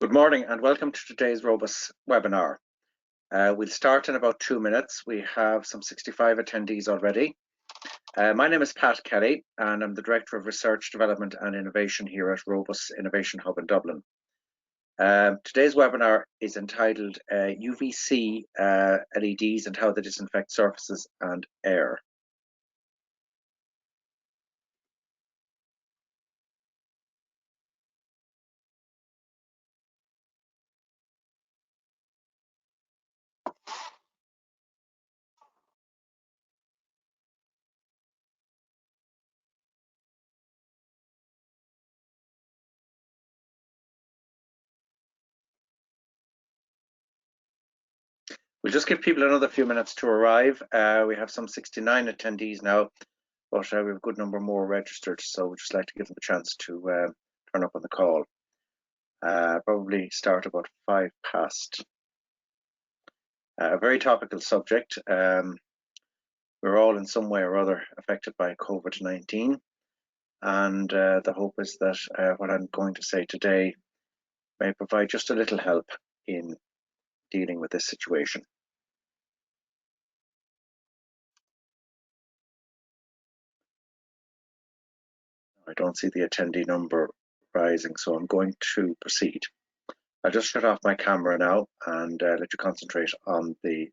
Good morning and welcome to today's ROBUS webinar. We'll start in about 2 minutes. We have some 65 attendees already. My name is Pat Kelly and I'm the Director of Research, Development and Innovation here at ROBUS Innovation Hub in Dublin. Today's webinar is entitled UVC LEDs and how they disinfect surfaces and air. We'll just give people another few minutes to arrive. We have some 69 attendees now, but we have a good number more registered, so we'd just like to give them a chance to turn up on the call. Probably start about 5 past. A very topical subject. We're all in some way or other affected by COVID-19, and the hope is that what I'm going to say today may provide just a little help in dealing with this situation. I don't see the attendee number rising, so I'm going to proceed. I'll just shut off my camera now and let you concentrate on the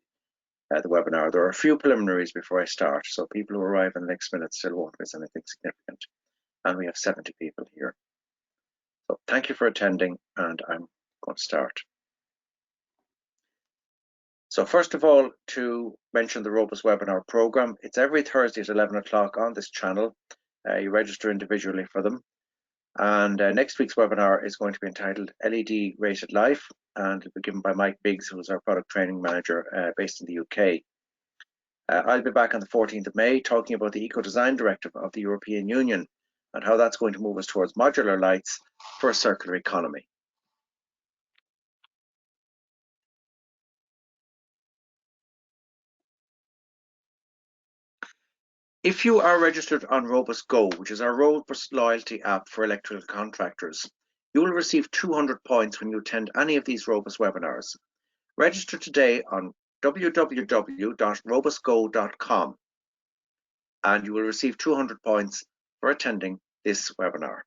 webinar. There are a few preliminaries before I start, so people who arrive in the next minute still won't miss anything significant. And we have 70 people here. So thank you for attending, and I'm going to start. So first of all, to mention the ROBUS Webinar program, it's every Thursday at 11 o'clock on this channel. You register individually for them. And next week's webinar is going to be entitled LED Rated Life, and it'll be given by Mike Biggs, who is our product training manager based in the UK. I'll be back on the 14th of May talking about the Eco-Design Directive of the European Union and how that's going to move us towards modular lights for a circular economy. If you are registered on ROBUS Go, which is our ROBUS loyalty app for electrical contractors, you will receive 200 points when you attend any of these ROBUS webinars. Register today on www.robusgo.com and you will receive 200 points for attending this webinar.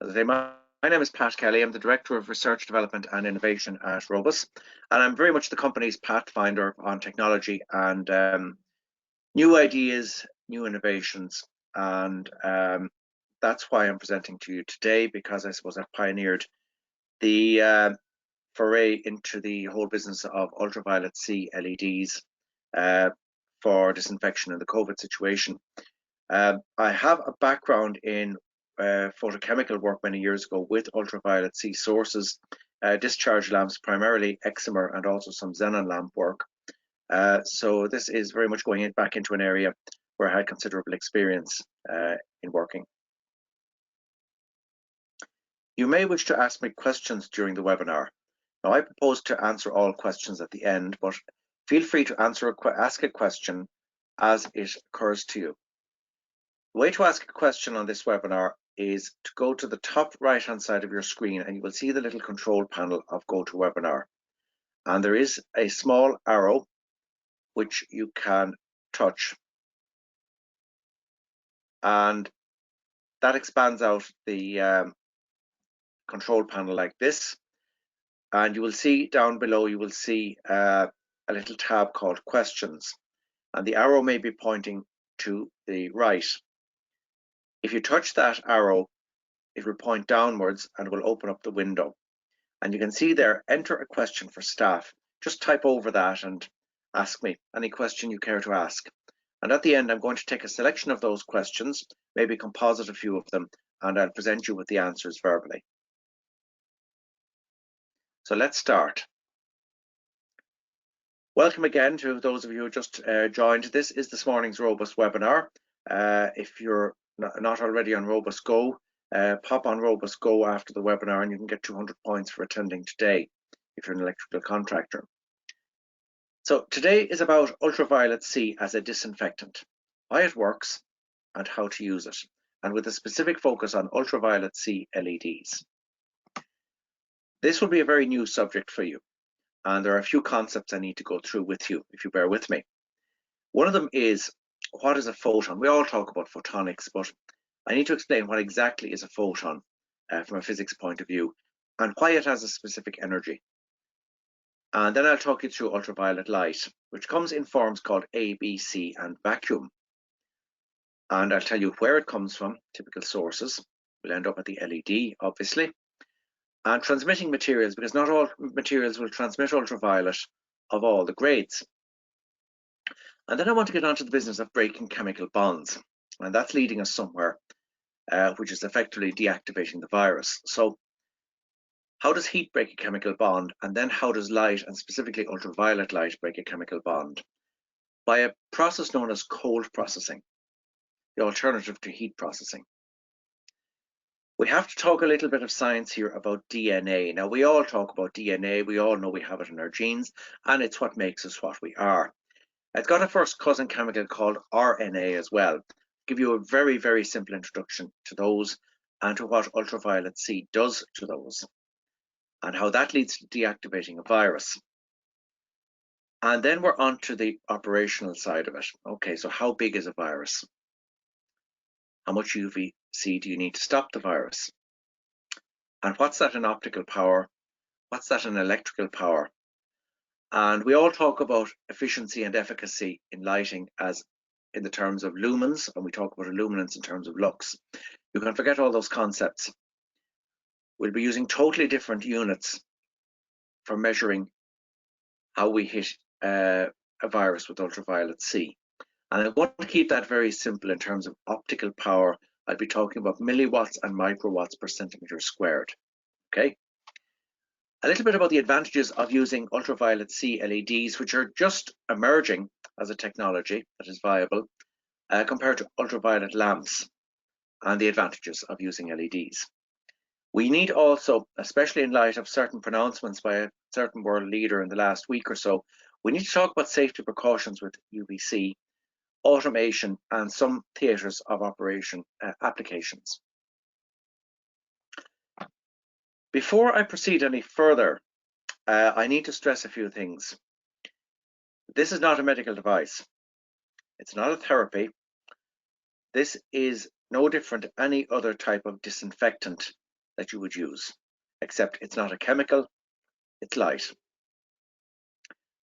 As I say, my name is Pat Kelly. I'm the Director of Research, Development and Innovation at ROBUS, and I'm very much the company's pathfinder on technology and new ideas, new innovations, and that's why I'm presenting to you today, because I suppose I've pioneered the foray into the whole business of ultraviolet C LEDs for disinfection in the COVID situation. I have a background in photochemical work many years ago with ultraviolet C sources, discharge lamps, primarily excimer, and also some xenon lamp work. So this is very much going back into an area where I had considerable experience in working. You may wish to ask me questions during the webinar. Now, I propose to answer all questions at the end, but feel free to ask a question as it occurs to you. The way to ask a question on this webinar is to go to the top right-hand side of your screen and you will see the little control panel of GoToWebinar. And there is a small arrow which you can touch. And that expands out the control panel like this. And you will see down below, you will see a little tab called Questions. And the arrow may be pointing to the right. If you touch that arrow, it will point downwards and will open up the window. And you can see there, enter a question for staff. Just type over that and ask me any question you care to ask. And at the end, I'm going to take a selection of those questions, maybe composite a few of them, and I'll present you with the answers verbally. So let's start. Welcome again to those of you who just joined. This is this morning's ROBUS webinar. If you're not already on ROBUS Go, pop on ROBUS Go after the webinar and you can get 200 points for attending today if you're an electrical contractor. So today is about ultraviolet C as a disinfectant, why it works, and how to use it, and with a specific focus on ultraviolet C LEDs. This will be a very new subject for you, and there are a few concepts I need to go through with you, if you bear with me. One of them is, what is a photon? We all talk about photonics, but I need to explain what exactly is a photon from a physics point of view, and why it has a specific energy. And then I'll talk you through ultraviolet light, which comes in forms called A, B, C, and vacuum. And I'll tell you where it comes from, typical sources. We'll end up at the LED, obviously. And transmitting materials, because not all materials will transmit ultraviolet of all the grades. And then I want to get onto the business of breaking chemical bonds. And that's leading us somewhere, which is effectively deactivating the virus. So how does heat break a chemical bond? And then how does light, and specifically ultraviolet light, break a chemical bond? By a process known as cold processing, the alternative to heat processing. We have to talk a little bit of science here about DNA. Now, we all talk about DNA. We all know we have it in our genes, and it's what makes us what we are. It's got a first cousin chemical called RNA as well. I'll give you a very, very simple introduction to those and to what ultraviolet C does to those, and how that leads to deactivating a virus. And then we're on to the operational side of it. Okay, so how big is a virus? How much UVC do you need to stop the virus? And what's that in optical power? What's that in electrical power? And we all talk about efficiency and efficacy in lighting as in the terms of lumens, and we talk about illuminance in terms of lux. You can forget all those concepts. We'll be using totally different units for measuring how we hit a virus with ultraviolet C. And I want to keep that very simple in terms of optical power. I'll be talking about milliwatts and microwatts per centimeter squared. Okay. A little bit about the advantages of using ultraviolet C LEDs, which are just emerging as a technology that is viable, compared to ultraviolet lamps, and the advantages of using LEDs. We need also, especially in light of certain pronouncements by a certain world leader in the last week or so, we need to talk about safety precautions with UVC, automation, and some theatres of operation applications. Before I proceed any further, I need to stress a few things. This is not a medical device. It's not a therapy. This is no different to any other type of disinfectant that you would use, except it's not a chemical, it's light.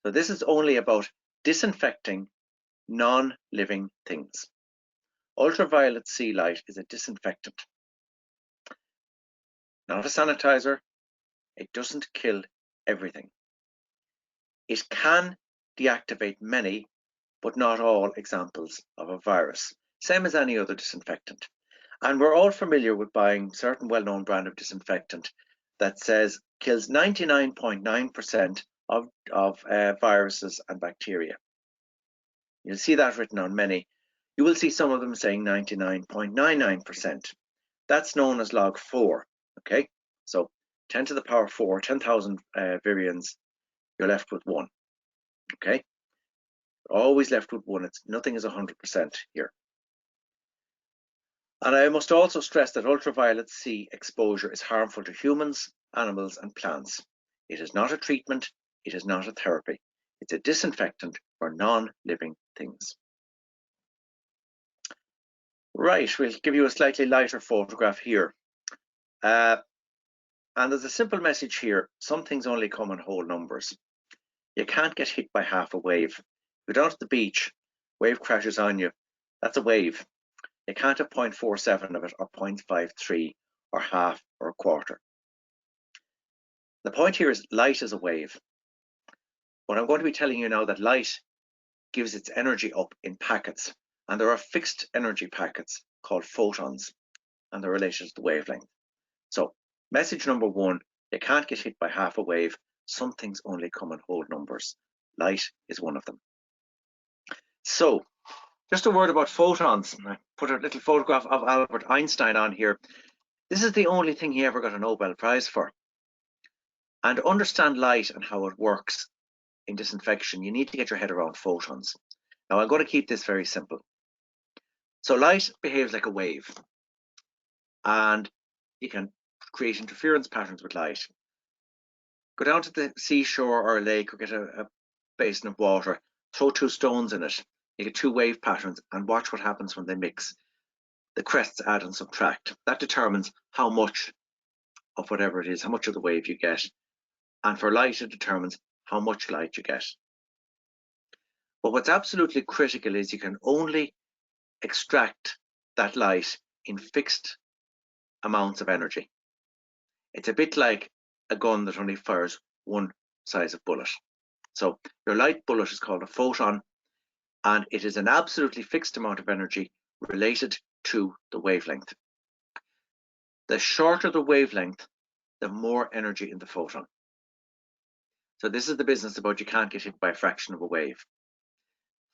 So this is only about disinfecting non-living things. Ultraviolet C light is a disinfectant, not a sanitizer. It doesn't kill everything. It can deactivate many, but not all examples of a virus, same as any other disinfectant. And we're all familiar with buying certain well-known brand of disinfectant that says kills 99.9% of viruses and bacteria. You'll see that written on many. You will see some of them saying 99.99%. That's known as log 4. Okay, so 10 to the power 4, 10,000 virions, you're left with 1. Okay, always left with 1. Nothing is 100% here. And I must also stress that ultraviolet C exposure is harmful to humans, animals, and plants. It is not a treatment. It is not a therapy. It's a disinfectant for non-living things. Right, we'll give you a slightly lighter photograph here. And there's a simple message here. Some things only come in whole numbers. You can't get hit by half a wave. Go down to the beach, wave crashes on you. That's a wave. You can't have 0.47 of it, or 0.53, or half, or a quarter. The point here is light is a wave. But I'm going to be telling you now that light gives its energy up in packets, and there are fixed energy packets called photons, and they're related to the wavelength. So message number 1, you can't get hit by half a wave. Some things only come in whole numbers. Light is one of them. So just a word about photons. I put a little photograph of Albert Einstein on here. This is the only thing he ever got a Nobel Prize for. And to understand light and how it works in disinfection, you need to get your head around photons. Now, I'm going to keep this very simple. So light behaves like a wave, and you can create interference patterns with light. Go down to the seashore or a lake or get a basin of water, throw 2 stones in it, you get 2 wave patterns, and watch what happens when they mix. The crests add and subtract. That determines how much of whatever it is, how much of the wave you get. And for light, it determines how much light you get. But what's absolutely critical is you can only extract that light in fixed amounts of energy. It's a bit like a gun that only fires one size of bullet. So your light bullet is called a photon, and it is an absolutely fixed amount of energy related to the wavelength. The shorter the wavelength, the more energy in the photon. So this is the business about you can't get hit by a fraction of a wave.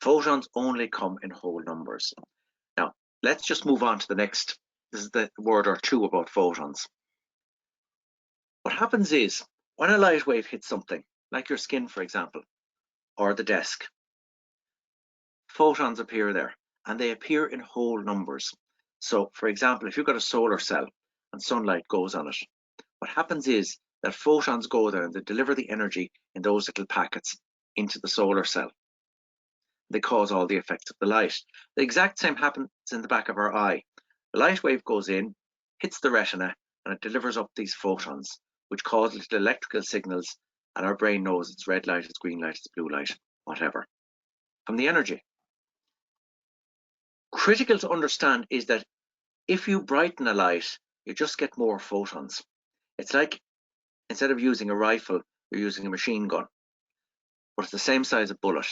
Photons only come in whole numbers. Now, let's just move on to the next. This is the word or two about photons. What happens is, when a light wave hits something, like your skin, for example, or the desk, photons appear there, and they appear in whole numbers. So, for example, if you've got a solar cell and sunlight goes on it, what happens is that photons go there and they deliver the energy in those little packets into the solar cell. They cause all the effects of the light. The exact same happens in the back of our eye. The light wave goes in, hits the retina, and it delivers up these photons, which cause little electrical signals, and our brain knows it's red light, it's green light, it's blue light, whatever, from the energy. Critical to understand is that if you brighten a light, you just get more photons. It's like, instead of using a rifle, you're using a machine gun, but it's the same size of bullet,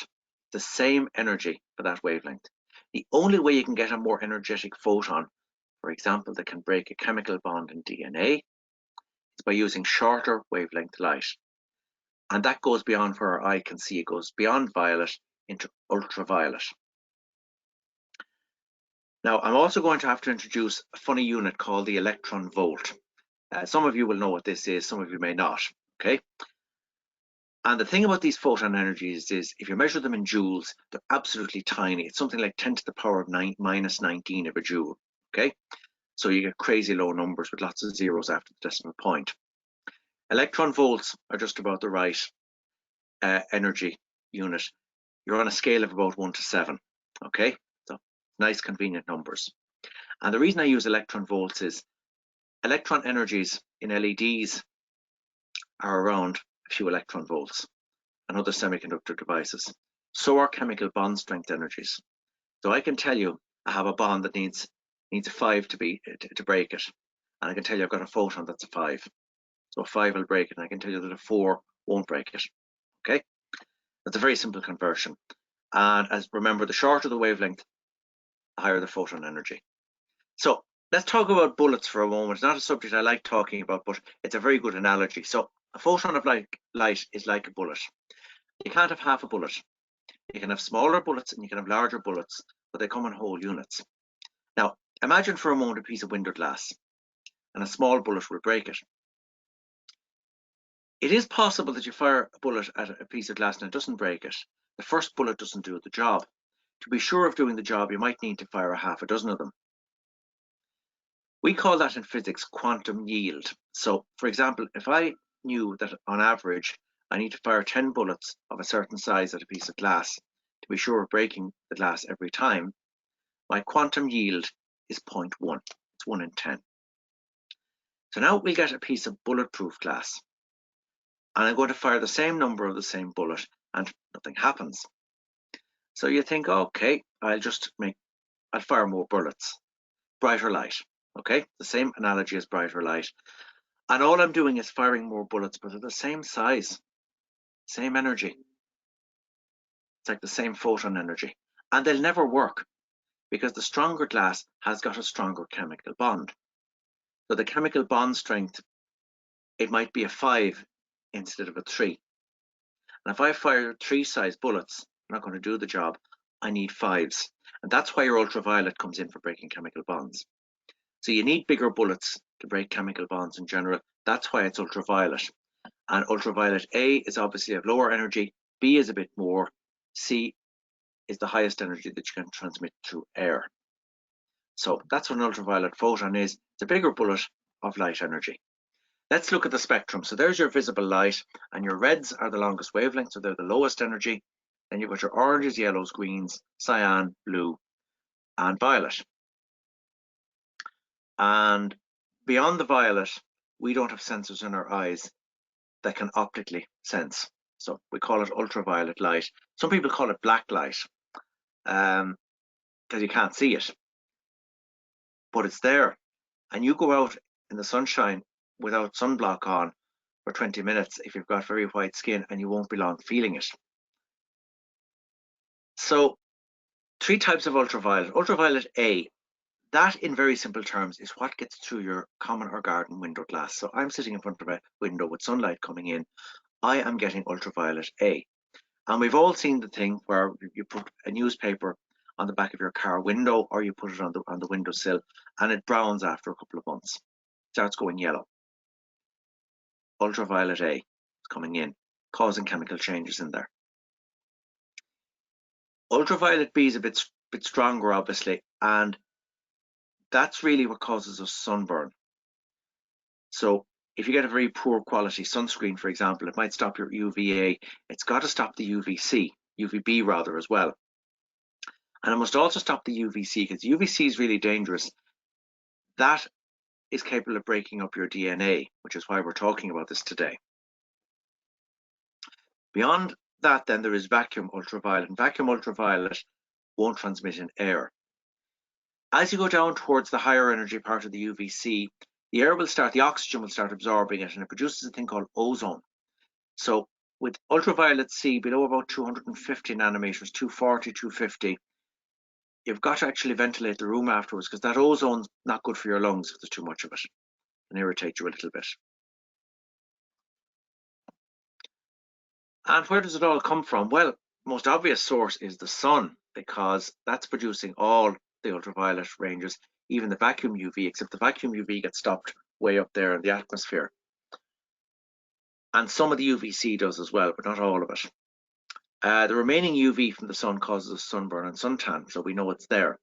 the same energy for that wavelength. The only way you can get a more energetic photon, for example, that can break a chemical bond in DNA, is by using shorter wavelength light. And that goes beyond where our eye can see. It goes beyond violet into ultraviolet. Now, I'm also going to have to introduce a funny unit called the electron volt. Some of you will know what this is, some of you may not, okay? And the thing about these photon energies is, if you measure them in joules, they're absolutely tiny. It's something like 10 to the power of minus 19 of a joule, okay? So you get crazy low numbers with lots of zeros after the decimal point. Electron volts are just about the right energy unit. You're on a scale of about 1 to 7, okay? So nice, convenient numbers. And the reason I use electron volts is electron energies in LEDs are around a few electron volts and other semiconductor devices. So are chemical bond strength energies. So I can tell you I have a bond that needs a 5 to break it, and I can tell you I've got a photon that's a 5. So a 5 will break it, and I can tell you that a 4 won't break it. Okay, that's a very simple conversion. And as remember, the shorter the wavelength, the higher the photon energy. So let's talk about bullets for a moment. It's not a subject I like talking about, but it's a very good analogy. So a photon of light is like a bullet. You can't have half a bullet. You can have smaller bullets and you can have larger bullets, but they come in whole units. Now, imagine for a moment a piece of window glass, and a small bullet will break it. It is possible that you fire a bullet at a piece of glass and it doesn't break it. The first bullet doesn't do the job. To be sure of doing the job, you might need to fire a half a dozen of them. We call that in physics quantum yield. So, for example, if I knew that on average I need to fire 10 bullets of a certain size at a piece of glass to be sure of breaking the glass every time, my quantum yield is 0.1. It's 1 in 10. So now we get a piece of bulletproof glass, and I'm going to fire the same number of the same bullet, and nothing happens. So you think, okay, I'll fire more bullets, brighter light. Okay, the same analogy as brighter light. And all I'm doing is firing more bullets, but they're the same size, same energy. It's like the same photon energy. And they'll never work because the stronger glass has got a stronger chemical bond. So the chemical bond strength, it might be a 5 instead of a 3. And if I fire 3 size bullets, I'm not going to do the job. I need 5s. And that's why your ultraviolet comes in for breaking chemical bonds. So you need bigger bullets to break chemical bonds in general. That's why it's ultraviolet. And ultraviolet A is obviously of lower energy, B is a bit more, C is the highest energy that you can transmit through air. So that's what an ultraviolet photon is. It's a bigger bullet of light energy. Let's look at the spectrum. So there's your visible light, and your reds are the longest wavelength, so they're the lowest energy. Then you've got your oranges, yellows, greens, cyan, blue, and violet. And beyond the violet, we don't have sensors in our eyes that can optically sense. So we call it ultraviolet light. Some people call it black light because you can't see it, but it's there. And you go out in the sunshine without sunblock on for 20 minutes if you've got very white skin, and you won't be long feeling it. So 3 types of ultraviolet. Ultraviolet A, that in very simple terms is what gets through your common or garden window glass. So I'm sitting in front of a window with sunlight coming in. I am getting ultraviolet A. And we've all seen the thing where you put a newspaper on the back of your car window, or you put it on the windowsill, and it browns after a couple of months. It starts going yellow. Ultraviolet A is coming in, causing chemical changes in there. Ultraviolet B is a bit stronger, obviously, and that's really what causes us sunburn. So if you get a very poor quality sunscreen, for example, it might stop your UVA. It's got to stop the UVB rather as well. And it must also stop the UVC, because UVC is really dangerous. That is capable of breaking up your DNA, which is why we're talking about this today. Beyond that, then, there is vacuum ultraviolet, and vacuum ultraviolet won't transmit in air. As you go down towards the higher energy part of the UVC, the oxygen will start absorbing it, and it produces a thing called ozone. So with ultraviolet C below about 250 nanometers, 240, 250, you've got to actually ventilate the room afterwards, because that ozone's not good for your lungs if there's too much of it. It can irritate you a little bit. And where does it all come from? Well, most obvious source is the sun, because that's producing all the ultraviolet ranges, even the vacuum UV, except the vacuum UV gets stopped way up there in the atmosphere. And some of the UVC does as well, but not all of it. The remaining UV from the sun causes sunburn and suntan, so we know it's there.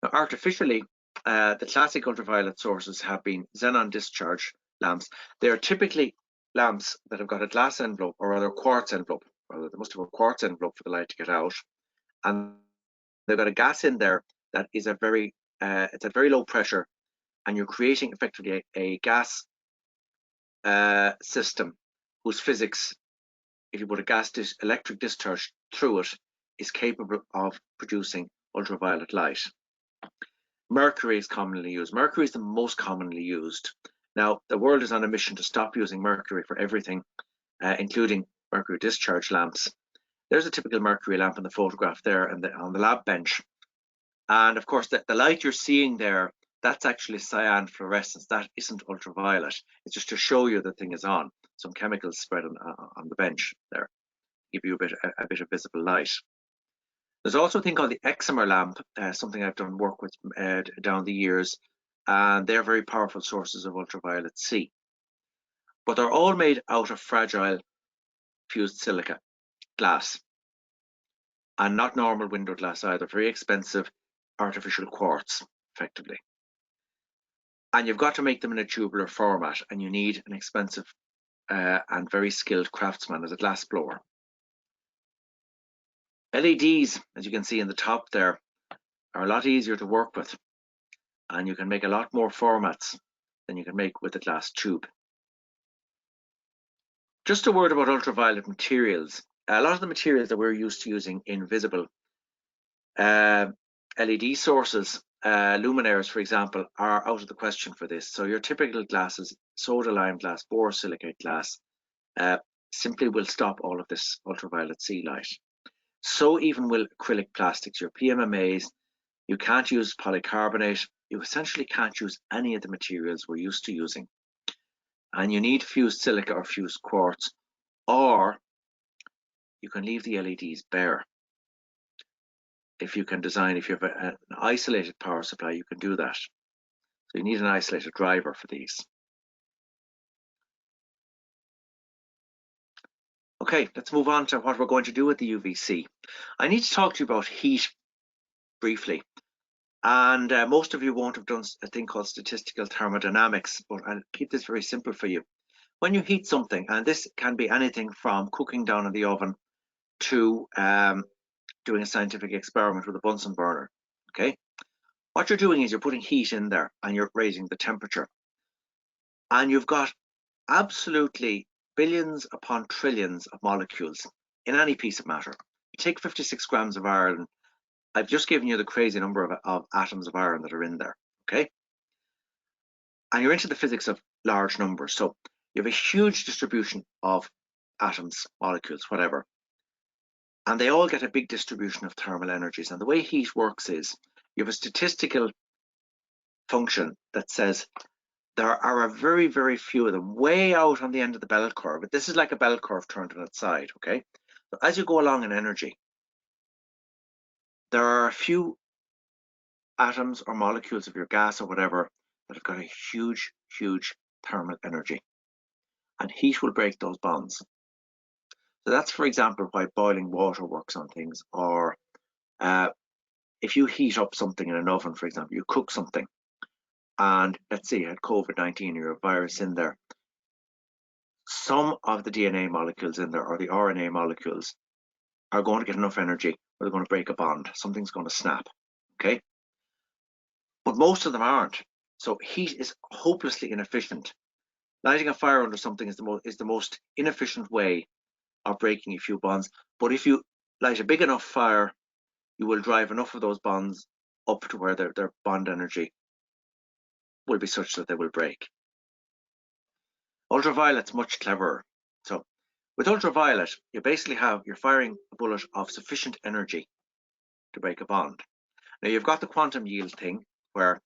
Now, artificially, the classic ultraviolet sources have been xenon discharge lamps. They are typically lamps that have got a glass envelope, or rather a quartz envelope. Well, they must have a quartz envelope for the light to get out, and they've got a gas in there that is it's at very low pressure, and you're creating effectively a gas system whose physics, if you put a electric discharge through it, is capable of producing ultraviolet light. Mercury is commonly used. Mercury is the most commonly used. Now, the world is on a mission to stop using mercury for everything, including mercury discharge lamps. There's a typical mercury lamp in the photograph there on the lab bench. And of course, the light you're seeing there, that's actually cyan fluorescence. That isn't ultraviolet. It's just to show you the thing is on. Some chemicals spread on the bench there, give you a bit of visible light. There's also a thing called the excimer lamp, something I've done work with down the years, and they're very powerful sources of ultraviolet C. But they're all made out of fragile fused silica glass, and not normal window glass either, very expensive artificial quartz, effectively. And you've got to make them in a tubular format, and you need an expensive and very skilled craftsman as a glass blower. LEDs, as you can see in the top there, are a lot easier to work with, and you can make a lot more formats than you can make with a glass tube. Just a word about ultraviolet materials. A lot of the materials that we're used to using in visible LED sources, luminaires, for example, are out of the question for this. So your typical glasses, soda lime glass, borosilicate glass, simply will stop all of this ultraviolet C light. So even will acrylic plastics, your PMMAs. You can't use polycarbonate. You essentially can't use any of the materials we're used to using. And you need fused silica or fused quartz, or you can leave the LEDs bare. If you can design, if you have an isolated power supply, you can do that. So you need an isolated driver for these. Okay, let's move on to what we're going to do with the UVC. I need to talk to you about heat briefly. And most of you won't have done a thing called statistical thermodynamics, but I'll keep this very simple for you. When you heat something, and this can be anything from cooking down in the oven to doing a scientific experiment with a Bunsen burner, okay? What you're doing is you're putting heat in there and you're raising the temperature. And you've got absolutely billions upon trillions of molecules in any piece of matter. You take 56 grams of iron. I've just given you the crazy number of atoms of iron that are in there, okay? And you're into the physics of large numbers. So you have a huge distribution of atoms, molecules, whatever. And they all get a big distribution of thermal energies. And the way heat works is you have a statistical function that says there are a very, very few of them way out on the end of the bell curve. But this is like a bell curve turned on its side, okay? So as you go along in energy, there are a few atoms or molecules of your gas or whatever that have got a huge, huge thermal energy. And heat will break those bonds. So that's, for example, why boiling water works on things. Or if you heat up something in an oven, for example, you cook something, and let's say you had COVID-19 or a virus in there, some of the DNA molecules in there or the RNA molecules are going to get enough energy where they're going to break a bond. Something's going to snap, okay? But most of them aren't. So heat is hopelessly inefficient. Lighting a fire under something is the most inefficient way of breaking a few bonds. But if you light a big enough fire, you will drive enough of those bonds up to where their bond energy will be such that they will break. Ultraviolet's much cleverer. So with ultraviolet, you basically you're firing a bullet of sufficient energy to break a bond. Now you've got the quantum yield thing where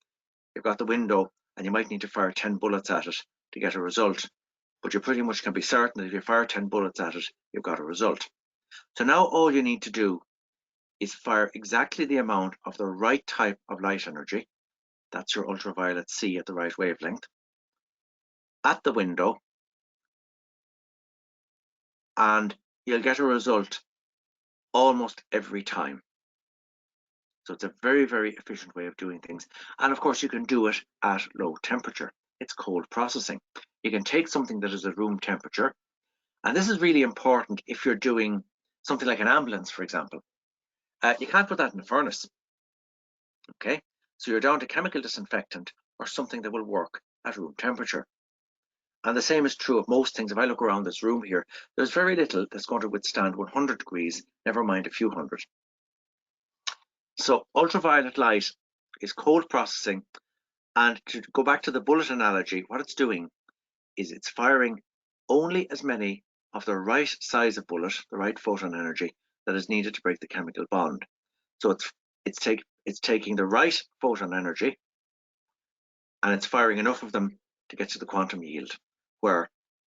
you've got the window and you might need to fire 10 bullets at it to get a result, but you pretty much can be certain that if you fire 10 bullets at it, you've got a result. So now all you need to do is fire exactly the amount of the right type of light energy, that's your ultraviolet C at the right wavelength, at the window, and you'll get a result almost every time. So it's a very, very efficient way of doing things. And of course, you can do it at low temperature. It's cold processing. You can take something that is at room temperature, and this is really important if you're doing something like an ambulance, for example. You can't put that in a furnace, okay? So you're down to chemical disinfectant or something that will work at room temperature. And the same is true of most things. If I look around this room here, there's very little that's going to withstand 100 degrees, never mind a few hundred. So ultraviolet light is cold processing. And to go back to the bullet analogy, what it's doing is it's firing only as many of the right size of bullet, the right photon energy that is needed to break the chemical bond. So it's taking the right photon energy and it's firing enough of them to get to the quantum yield, where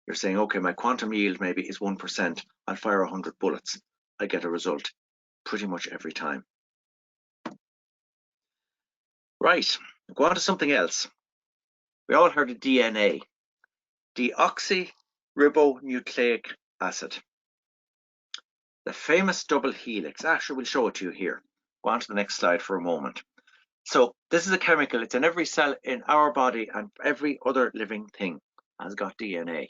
you're saying, okay, my quantum yield maybe is 1%. I'll fire 100 bullets. I get a result pretty much every time. Right, go on to something else. We all heard of DNA, deoxyribonucleic acid. The famous double helix. Actually, we'll show it to you here. Go on to the next slide for a moment. So this is a chemical. It's in every cell in our body, and every other living thing has got DNA.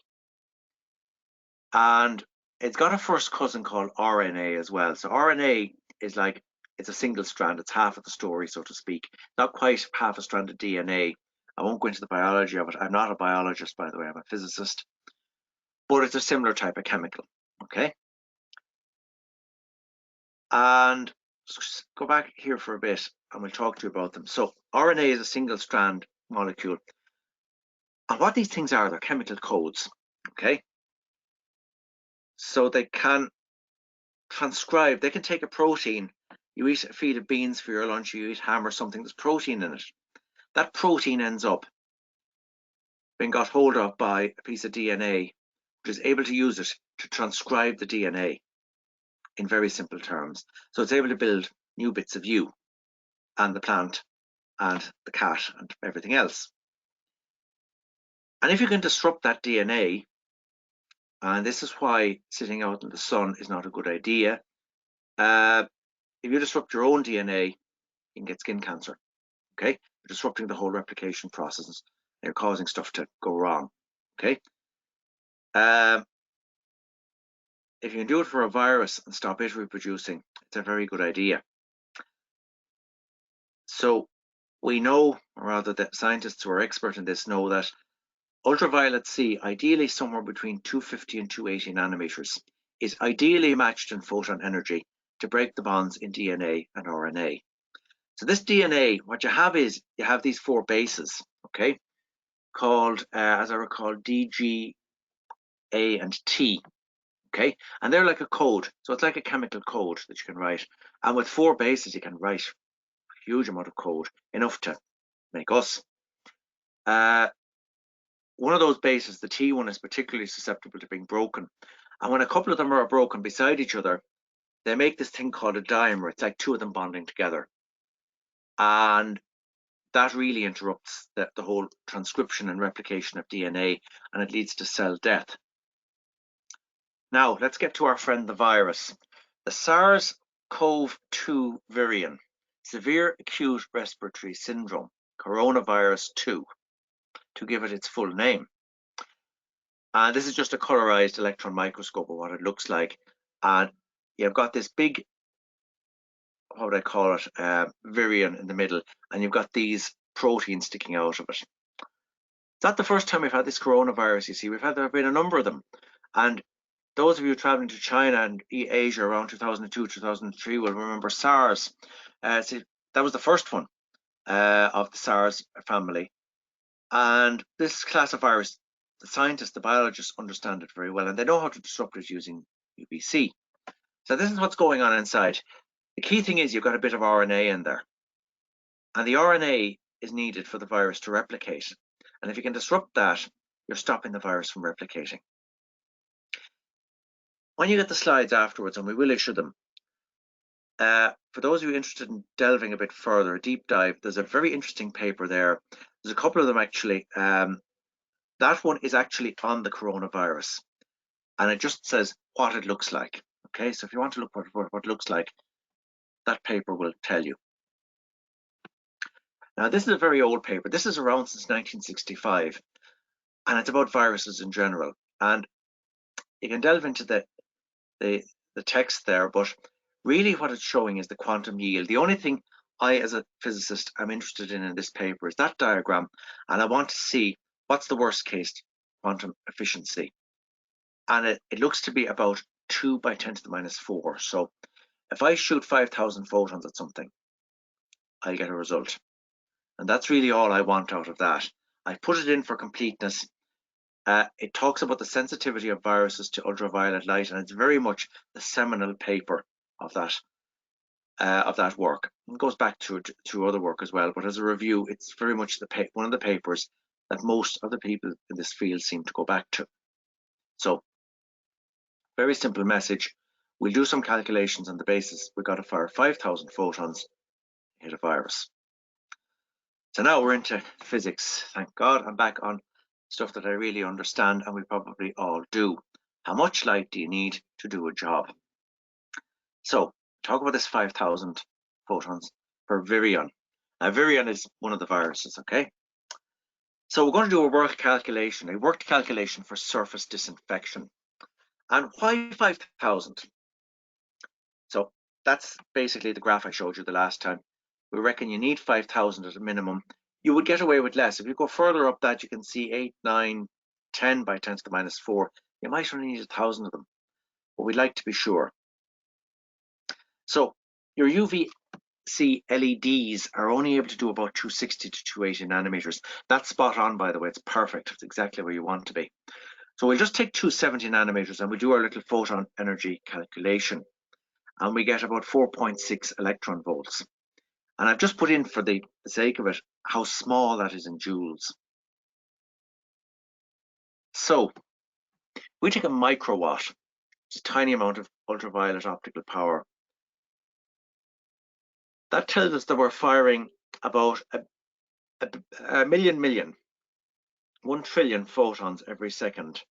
And it's got a first cousin called RNA as well. So RNA is like, it's a single strand. It's half of the story, so to speak. Not quite half a strand of DNA. I won't go into the biology of it. I'm not a biologist, by the way. I'm a physicist. But it's a similar type of chemical, okay? And go back here for a bit and we'll talk to you about them. So RNA is a single strand molecule. And what these things are, they're chemical codes, okay? So they can transcribe, they can take a protein. You eat a feed of beans for your lunch, you eat ham or something, there's protein in it. That protein ends up being got hold of by a piece of DNA, which is able to use it to transcribe the DNA in very simple terms. So it's able to build new bits of you and the plant and the cat and everything else. And if you can disrupt that DNA, and this is why sitting out in the sun is not a good idea, if you disrupt your own DNA, you can get skin cancer. Okay, you're disrupting the whole replication process, and you're causing stuff to go wrong. Okay. If you can do it for a virus and stop it reproducing, it's a very good idea. So we know, or rather the scientists who are expert in this know, that ultraviolet C, ideally somewhere between 250 and 280 nanometers, is ideally matched in photon energy to break the bonds in DNA and RNA. So this DNA, what you have is, you have these 4 bases, okay, called, as I recall, D, G, A, and T. Okay, and they're like a code. So it's like a chemical code that you can write. And with 4 bases, you can write a huge amount of code, enough to make us. One of those bases, the T one, is particularly susceptible to being broken. And when a couple of them are broken beside each other, they make this thing called a dimer. It's like 2 of them bonding together. And that really interrupts the whole transcription and replication of DNA, and it leads to cell death. Now, let's get to our friend the virus. The SARS-CoV-2 virion, severe acute respiratory syndrome, coronavirus 2, to give it its full name. And this is just a colorized electron microscope of what it looks like. And you've got this big, what would I call it, virion in the middle, and you've got these proteins sticking out of it. It's not the first time we've had this coronavirus, you see. There have been a number of them. And those of you traveling to China and Asia around 2002, 2003 will remember SARS. So that was the first one of the SARS family. And this class of virus, the scientists, the biologists understand it very well, and they know how to disrupt it using UVC. So this is what's going on inside. The key thing is you've got a bit of RNA in there. And the RNA is needed for the virus to replicate. And if you can disrupt that, you're stopping the virus from replicating. When you get the slides afterwards, and we will issue them, for those of you interested in delving a bit further, a deep dive, there's a very interesting paper there. There's a couple of them actually. That one is actually on the coronavirus, and it just says what it looks like. Okay, so if you want to look what it looks like, that paper will tell you. Now, this is a very old paper. This is around since 1965, and it's about viruses in general. And you can delve into the text there, but really what it's showing is the quantum yield. The only thing I, as a physicist, am interested in this paper is that diagram, and I want to see what's the worst case quantum efficiency. And it looks to be about 2 × 10⁻⁴. So if I shoot 5,000 photons at something, I'll get a result. And that's really all I want out of that. I put it in for completeness. It talks about the sensitivity of viruses to ultraviolet light, and it's very much the seminal paper of that work. It goes back to other work as well, but as a review, it's very much one of the papers that most of the people in this field seem to go back to. So, very simple message. We'll do some calculations on the basis we've got to fire 5,000 photons to hit a virus. So now we're into physics. Thank God I'm back on stuff that I really understand, and we probably all do. How much light do you need to do a job? So, talk about this 5,000 photons per virion. Now, virion is one of the viruses, okay? So we're going to do a worked calculation for surface disinfection. And why 5,000? So that's basically the graph I showed you the last time. We reckon you need 5,000 at a minimum. You would get away with less. If you go further up that, you can see 8, 9, 10 × 10⁻⁴. You might only need 1,000 of them, but we'd like to be sure. So your UVC LEDs are only able to do about 260 to 280 nanometers. That's spot on, by the way. It's perfect. It's exactly where you want to be. So we'll just take 270 nanometers and we do our little photon energy calculation. And we get about 4.6 electron volts. And I've just put in, for the sake of it, how small that is in joules. So we take a microwatt, which is a tiny amount of ultraviolet optical power. That tells us that we're firing about a million, 1 trillion photons every second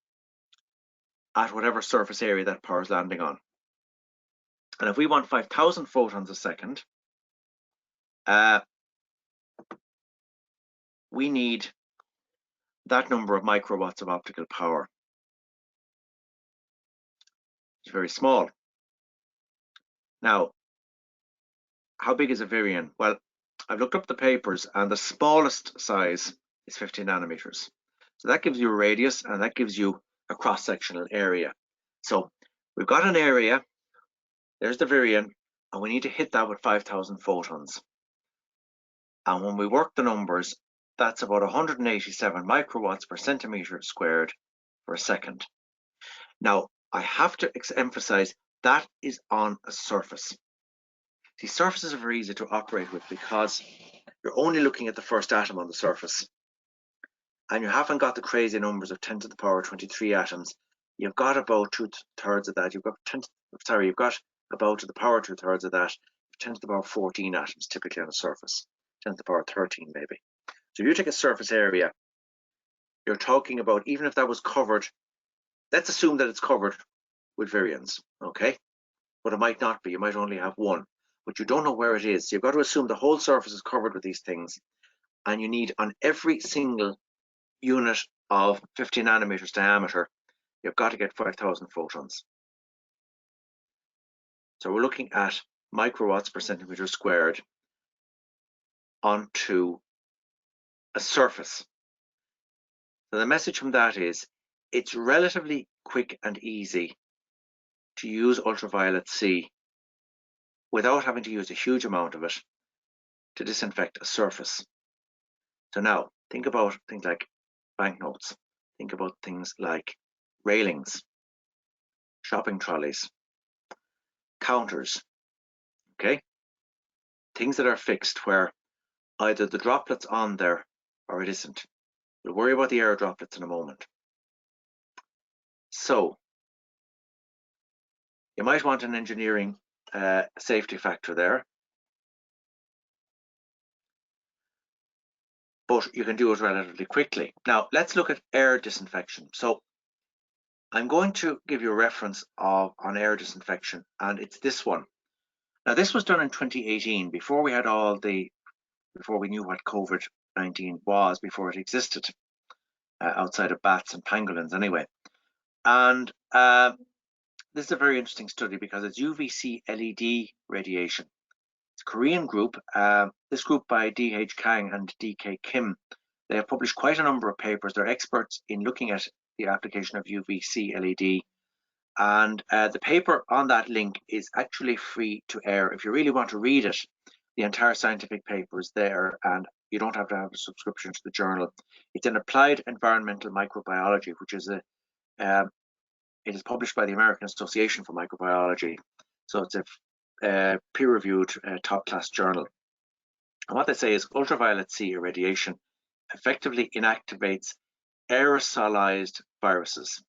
at whatever surface area that power is landing on. And if we want 5,000 photons a second, we need that number of microwatts of optical power. It's very small. Now, how big is a virion? Well, I've looked up the papers, and the smallest size is 50 nanometers. So that gives you a radius, and that gives you a cross-sectional area. So we've got an area, there's the virion, and we need to hit that with 5,000 photons. And when we work the numbers, that's about 187 microwatts per centimeter squared per second. Now, I have to emphasize that is on a surface. See, surfaces are very easy to operate with because you're only looking at the first atom on the surface. And you haven't got the crazy numbers of 10 to the power 23 atoms. You've got about 2/3 of that. You've got about to the power 2/3 of that, 10 to the power 14 atoms typically on a surface, 10 to the power 13 maybe. So if you take a surface area, you're talking about, even if that was covered, let's assume that it's covered with virions, okay? But it might not be, you might only have one, but you don't know where it is. So you've got to assume the whole surface is covered with these things, and you need, on every single unit of 50 nanometers diameter, you've got to get 5,000 photons. So we're looking at microwatts per centimeter squared onto a surface. So the message from that is, it's relatively quick and easy to use ultraviolet C without having to use a huge amount of it to disinfect a surface. So now, think about things like banknotes. Think about things like railings, shopping trolleys, counters, okay? Things that are fixed where either the droplet's on there or it isn't. We'll worry about the air droplets in a moment. So, you might want an engineering safety factor there, but you can do it relatively quickly. Now, let's look at air disinfection. So, I'm going to give you a reference on air disinfection, and it's this one. Now, this was done in 2018, before we knew what COVID-19 was, before it existed, outside of bats and pangolins anyway. And this is a very interesting study because it's UVC LED radiation. It's a Korean group. This group by D.H. Kang and D.K. Kim, they have published quite a number of papers. They're experts in looking at the application of UVC LED. And the paper on that link is actually free to air. If you really want to read it, the entire scientific paper is there, and you don't have to have a subscription to the journal. It's in Applied Environmental Microbiology, which is it is published by the American Association for Microbiology. So it's a peer-reviewed top-class journal. And what they say is ultraviolet C irradiation effectively inactivates aerosolized viruses.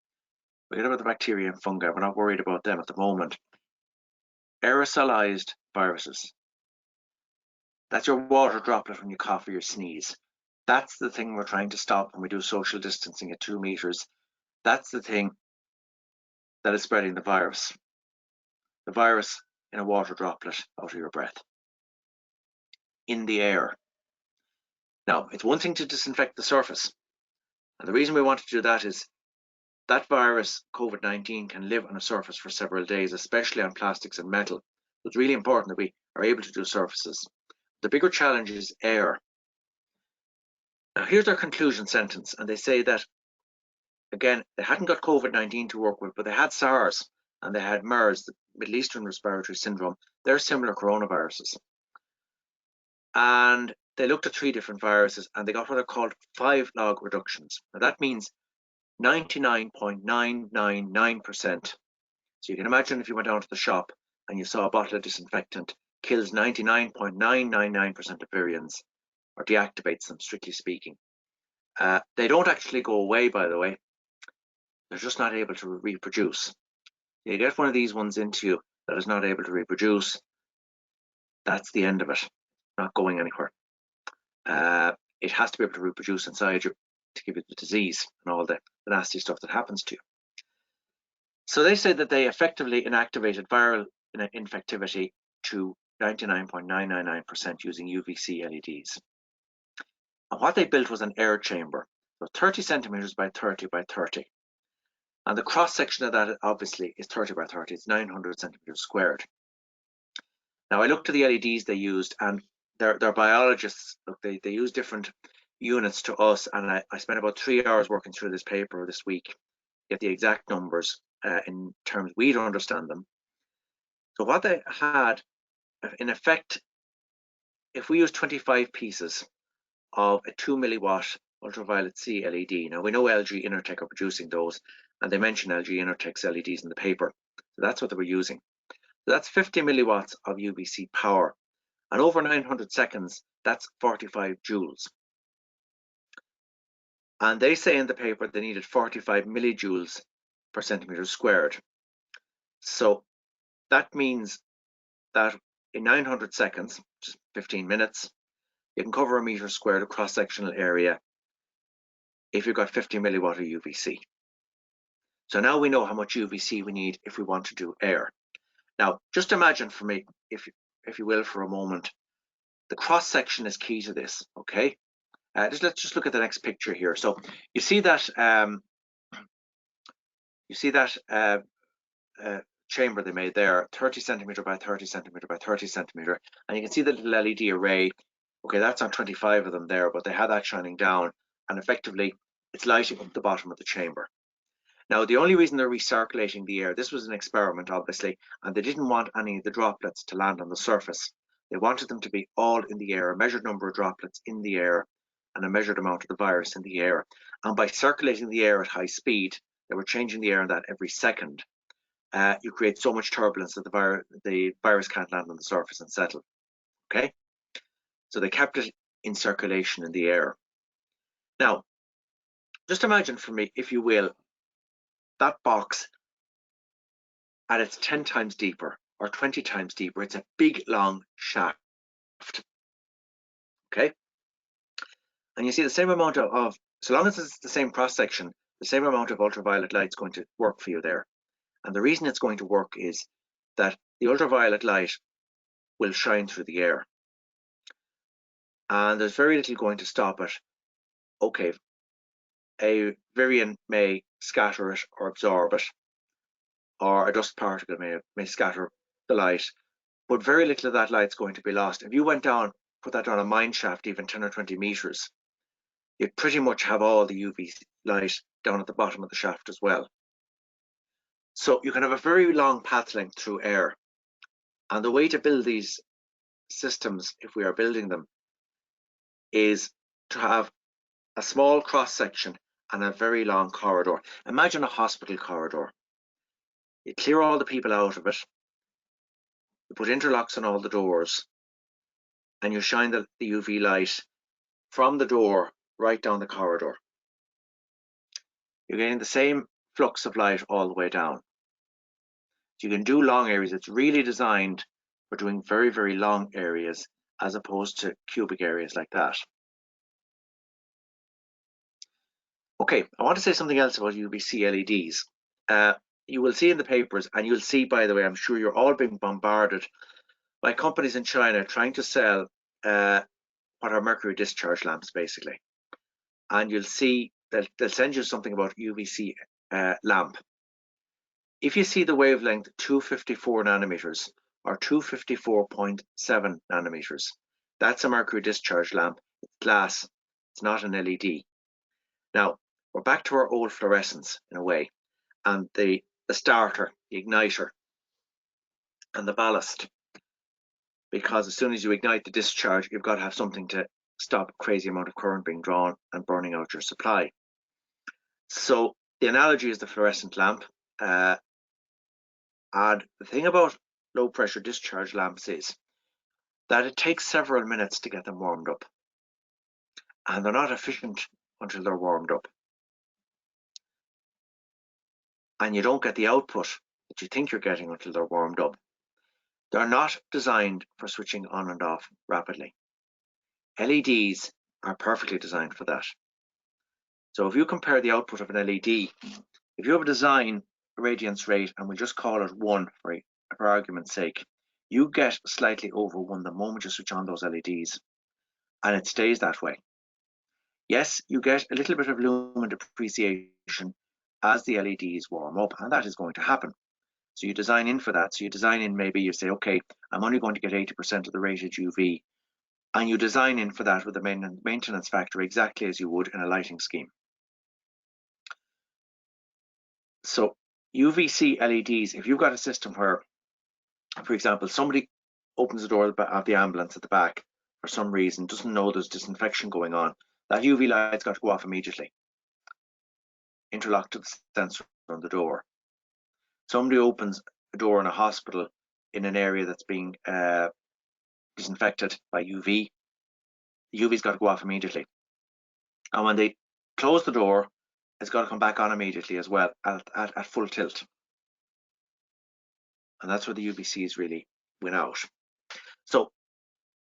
Forget about the bacteria and fungi. We're not worried about them at the moment. Aerosolized viruses. That's your water droplet when you cough or you sneeze. That's the thing we're trying to stop when we do social distancing at 2 meters. That's the thing that is spreading the virus. The virus in a water droplet out of your breath, in the air. Now, it's one thing to disinfect the surface. And the reason we want to do that is that virus, COVID-19, can live on a surface for several days, especially on plastics and metal. It's really important that we are able to do surfaces. The bigger challenge is air. Now, here's their conclusion sentence, and they say that, again, they hadn't got COVID-19 to work with, but they had SARS and they had MERS, the Middle Eastern Respiratory Syndrome. They're similar coronaviruses. And they looked at 3 different viruses, and they got what are called 5-log reductions. Now, that means 99.999%. So you can imagine if you went down to the shop and you saw a bottle of disinfectant, kills 99.999% of virions, or deactivates them, strictly speaking. They don't actually go away, by the way. They're just not able to reproduce. You get one of these ones into you that is not able to reproduce, that's the end of it. Not going anywhere. It has to be able to reproduce inside you to give you the disease and all the nasty stuff that happens to you. So they say that they effectively inactivated viral infectivity to 99.999% using UVC LEDs. And what they built was an air chamber, so 30 centimeters by 30 by 30. And the cross section of that obviously is 30 by 30, it's 900 centimeters squared. Now I looked at the LEDs they used, and they're biologists. Look, they use different units to us, and I spent about 3 hours working through this paper this week to get the exact numbers in terms we'd understand them. So what they had, in effect, if we use 25 pieces of a 2 milliwatt ultraviolet C LED, now we know LG Intertech are producing those, and they mention LG Intertech's LEDs in the paper, so that's what they were using. So that's 50 milliwatts of UVC power, and over 900 seconds, that's 45 joules. And they say in the paper they needed 45 millijoules per centimeter squared. So that means that in 900 seconds, just 15 minutes, you can cover a meter squared of cross-sectional area if you've got 50 milliwatt of UVC. So now we know how much UVC we need if we want to do air. Now, just imagine for me, if you will, for a moment, the cross-section is key to this, okay? Let's just look at the next picture here. So you see that chamber they made there, 30 centimeter by 30 centimeter by 30 centimeter, and you can see the little LED array. Okay, that's on 25 of them there, but they had that shining down, and effectively it's lighting up the bottom of the chamber. Now, the only reason they're recirculating the air, this was an experiment, obviously, and they didn't want any of the droplets to land on the surface. They wanted them to be all in the air, a measured number of droplets in the air, and a measured amount of the virus in the air. And by circulating the air at high speed, they were changing the air in that every second. You create so much turbulence that the virus can't land on the surface and settle. Okay, so they kept it in circulation in the air. Now, just imagine for me, if you will, that box and it's 10 times deeper or 20 times deeper. It's a big long shaft. Okay, and you see the same amount of so long as it's the same cross section, the same amount of ultraviolet light is going to work for you there. And the reason it's going to work is that the ultraviolet light will shine through the air, and there's very little going to stop it. Okay, a virion may scatter it or absorb it, or a dust particle may scatter the light, but very little of that light is going to be lost. If you went down, put that down a mine shaft, even 10 or 20 meters, you'd pretty much have all the UV light down at the bottom of the shaft as well. So you can have a very long path length through air. And the way to build these systems, if we are building them, is to have a small cross section and a very long corridor. Imagine a hospital corridor. You clear all the people out of it, you put interlocks on all the doors, and you shine the UV light from the door right down the corridor. You're getting the same flux of light all the way down. So you can do long areas. It's really designed for doing very, very long areas as opposed to cubic areas like that. Okay, I want to say something else about UVC LEDs. You will see in the papers, and you'll see, by the way, I'm sure you're all being bombarded by companies in China trying to sell what are Mercury discharge lamps, basically. And you'll see that they'll send you something about UVC lamp. If you see the wavelength 254 nanometers or 254.7 nanometers, that's a Mercury discharge lamp. It's glass, it's not an LED. Now, we're back to our old fluorescence in a way, and the starter, the igniter, and the ballast. Because as soon as you ignite the discharge, you've got to have something to stop a crazy amount of current being drawn and burning out your supply. So the analogy is the fluorescent lamp. And the thing about low pressure discharge lamps is that it takes several minutes to get them warmed up. And they're not efficient until they're warmed up. And you don't get the output that you think you're getting until they're warmed up. They're not designed for switching on and off rapidly. LEDs are perfectly designed for that. So if you compare the output of an LED, if you have a design radiance rate, and we'll just call it 1 for argument's sake, you get slightly over 1 the moment you switch on those LEDs, and it stays that way. Yes, you get a little bit of lumen depreciation as the LEDs warm up, and that is going to happen. So you design in for that. So you design in, maybe you say, okay, I'm only going to get 80% of the rated UV, and you design in for that with the maintenance factor exactly as you would in a lighting scheme. So UVC LEDs, if you've got a system where, for example, somebody opens the door of the ambulance at the back for some reason, doesn't know there's disinfection going on, that UV light's got to go off immediately, interlocked to the sensor on the door. Somebody opens a door in a hospital in an area that's being disinfected by UV, the UV's got to go off immediately. And when they close the door, it's got to come back on immediately as well at full tilt. And that's where the UVCs really win out. So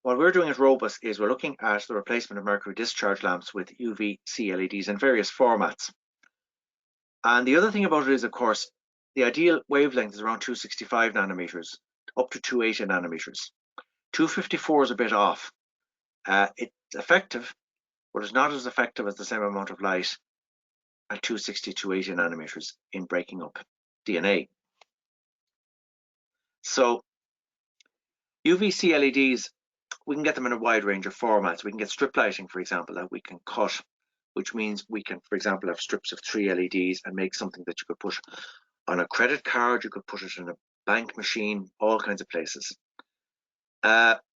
what we're doing at ROBUS is we're looking at the replacement of mercury discharge lamps with UVC LEDs in various formats. And the other thing about it is, of course, the ideal wavelength is around 265 nanometers, up to 280 nanometers. 254 is a bit off. It's effective, but it's not as effective as the same amount of light at 260, 280 nanometers in breaking up DNA. So UVC LEDs, we can get them in a wide range of formats. We can get strip lighting, for example, that we can cut, which means we can, for example, have strips of 3 LEDs and make something that you could put on a credit card, you could put it in a bank machine, all kinds of places.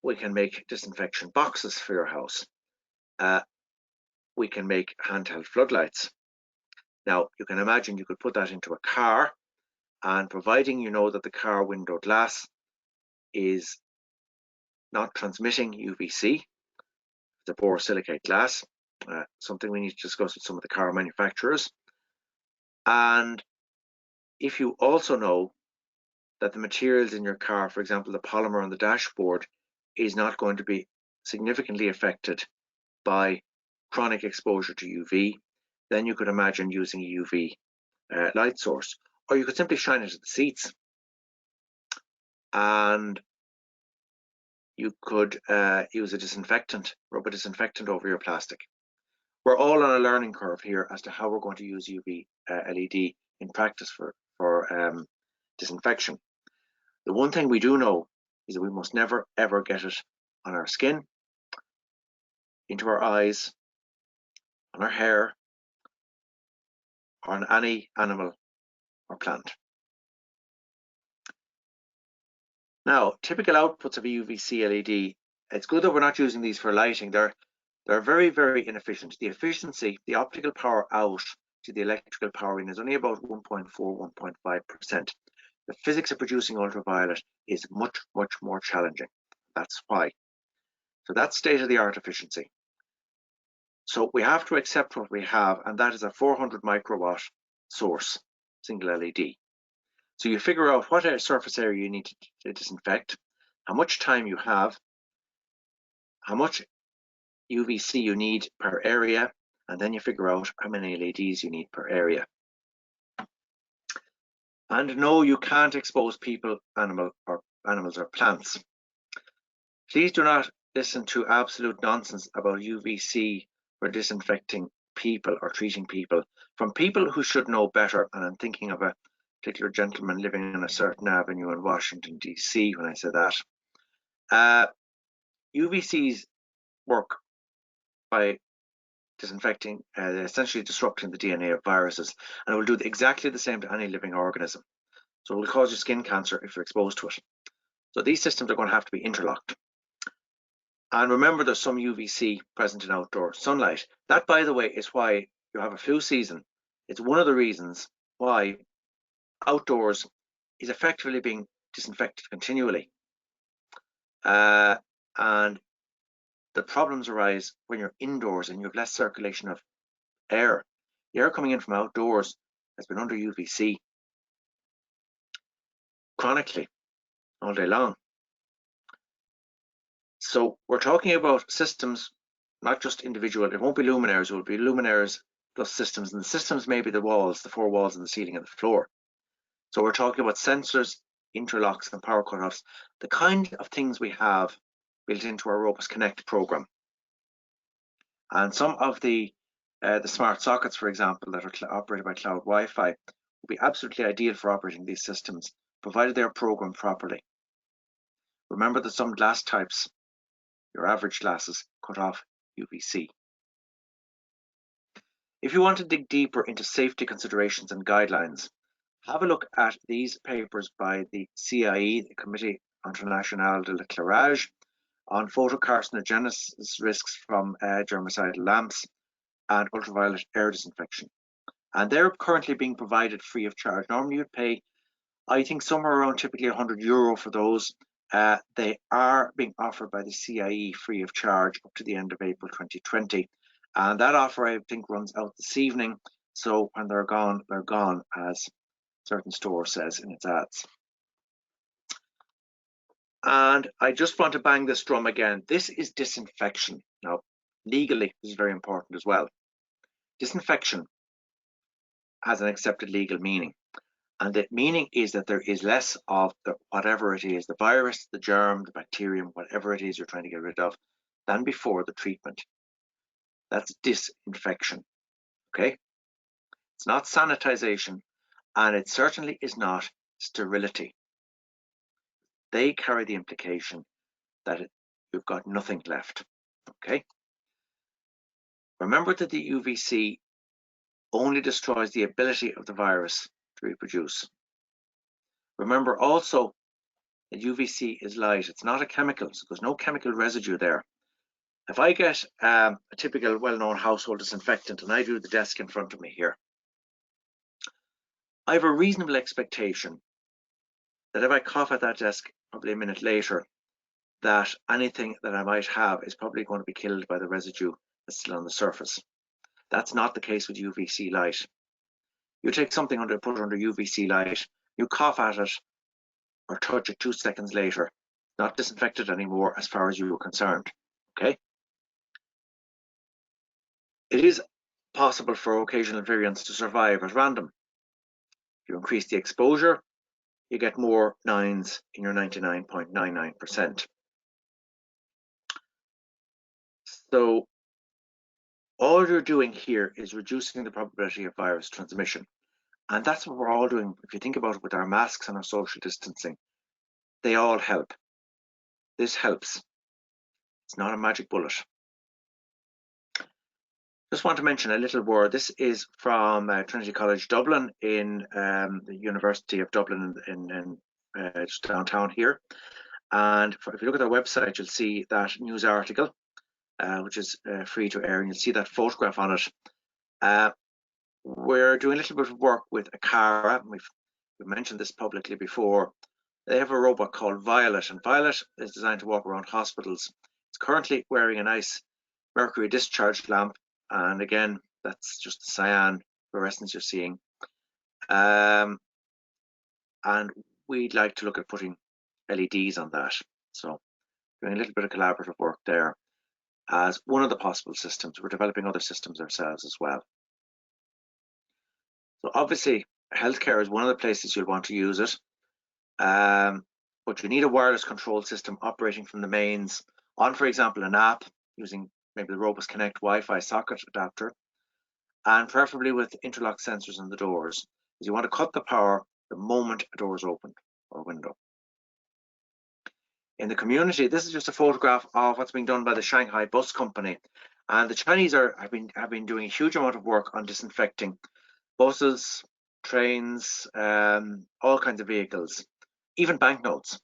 We can make disinfection boxes for your house. We can make handheld floodlights. Now, you can imagine you could put that into a car, and providing you know that the car window glass is not transmitting UVC, the borosilicate glass, something we need to discuss with some of the car manufacturers. And if you also know that the materials in your car, for example, the polymer on the dashboard, is not going to be significantly affected by chronic exposure to UV, then you could imagine using a UV light source. Or you could simply shine it at the seats, and you could use a disinfectant, rub a disinfectant over your plastic. We're all on a learning curve here as to how we're going to use UV LED in practice for disinfection. The one thing we do know is that we must never ever get it on our skin, into our eyes, on our hair, or on any animal or plant. Now, typical outputs of a UVC LED, it's good that we're not using these for lighting. They're very, very inefficient. The efficiency, the optical power out to the electrical power in is only about 1.4, 1.5%. The physics of producing ultraviolet is much, much more challenging. That's why. So that's state-of-the-art efficiency. So we have to accept what we have, and that is a 400 microwatt source, single LED. So you figure out what surface area you need to disinfect, how much time you have, how much UVC you need per area, and then you figure out how many LEDs you need per area. And no, you can't expose people, animals or plants. Please do not listen to absolute nonsense about UVC for disinfecting people or treating people from people who should know better. And I'm thinking of a particular gentleman living on a certain avenue in Washington, DC, when I say that. UVCs work by disinfecting, essentially disrupting the DNA of viruses, and it will do exactly the same to any living organism. So it will cause you skin cancer if you're exposed to it. So these systems are going to have to be interlocked. And remember, there's some UVC present in outdoor sunlight. That, by the way, is why you have a flu season. It's one of the reasons why outdoors is effectively being disinfected continually. And the problems arise when you're indoors and you have less circulation of air. The air coming in from outdoors has been under UVC chronically all day long. So we're talking about systems, not just individual. It won't be luminaires, it will be luminaires plus systems, and the systems may be the walls, the 4 walls and the ceiling and the floor. So we're talking about sensors, interlocks and power cutoffs, the kind of things we have built into our ROBUS Connect program. And some of the smart sockets, for example, that are operated by cloud Wi-Fi will be absolutely ideal for operating these systems, provided they are programmed properly. Remember that some glass types, your average glasses, cut off UVC. If you want to dig deeper into safety considerations and guidelines, have a look at these papers by the CIE, the Committee International de l'Éclairage, on photocarcinogenesis risks from germicidal lamps and ultraviolet air disinfection. And they're currently being provided free of charge. Normally you'd pay, I think, somewhere around typically €100 for those. They are being offered by the CIE free of charge up to the end of April 2020. And that offer, I think, runs out this evening. So when they're gone, as certain store says in its ads. And I just want to bang this drum again. This is disinfection. Now, legally, this is very important as well. Disinfection has an accepted legal meaning. And the meaning is that there is less of whatever it is, the virus, the germ, the bacterium, whatever it is you're trying to get rid of, than before the treatment. That's disinfection, okay? It's not sanitization, and it certainly is not sterility. They carry the implication that you've got nothing left, okay? Remember that the UVC only destroys the ability of the virus to reproduce. Remember also that UVC is light. It's not a chemical, so there's no chemical residue there. If I get a typical well-known household disinfectant and I do the desk in front of me here, I have a reasonable expectation that if I cough at that desk probably a minute later, that anything that I might have is probably going to be killed by the residue that's still on the surface. That's not the case with UVC light. You take something put it under UVC light, you cough at it or touch it 2 seconds later, not disinfected anymore as far as you were concerned, okay? It is possible for occasional variants to survive at random. If you increase the exposure, you get more 9s in your 99.99%. So all you're doing here is reducing the probability of virus transmission. And that's what we're all doing. If you think about it with our masks and our social distancing, they all help. This helps. It's not a magic bullet. Just want to mention a little word. This is from Trinity College Dublin in the University of Dublin in just downtown here. And if you look at their website, you'll see that news article, which is free to air, and you'll see that photograph on it. We're doing a little bit of work with Acara. We've mentioned this publicly before. They have a robot called Violet, and Violet is designed to walk around hospitals. It's currently wearing a nice Mercury discharge lamp, and again, that's just the cyan fluorescence you're seeing. And we'd like to look at putting LEDs on that. So doing a little bit of collaborative work there as one of the possible systems. We're developing other systems ourselves as well. So obviously, healthcare is one of the places you'll want to use it. But you need a wireless control system operating from the mains on, for example, an app using maybe the ROBUS Connect Wi-Fi socket adapter, and preferably with interlock sensors on the doors, because you want to cut the power the moment a door is opened or window. In the community, this is just a photograph of what's being done by the Shanghai bus company, and the Chinese have been doing a huge amount of work on disinfecting buses, trains, all kinds of vehicles, even banknotes.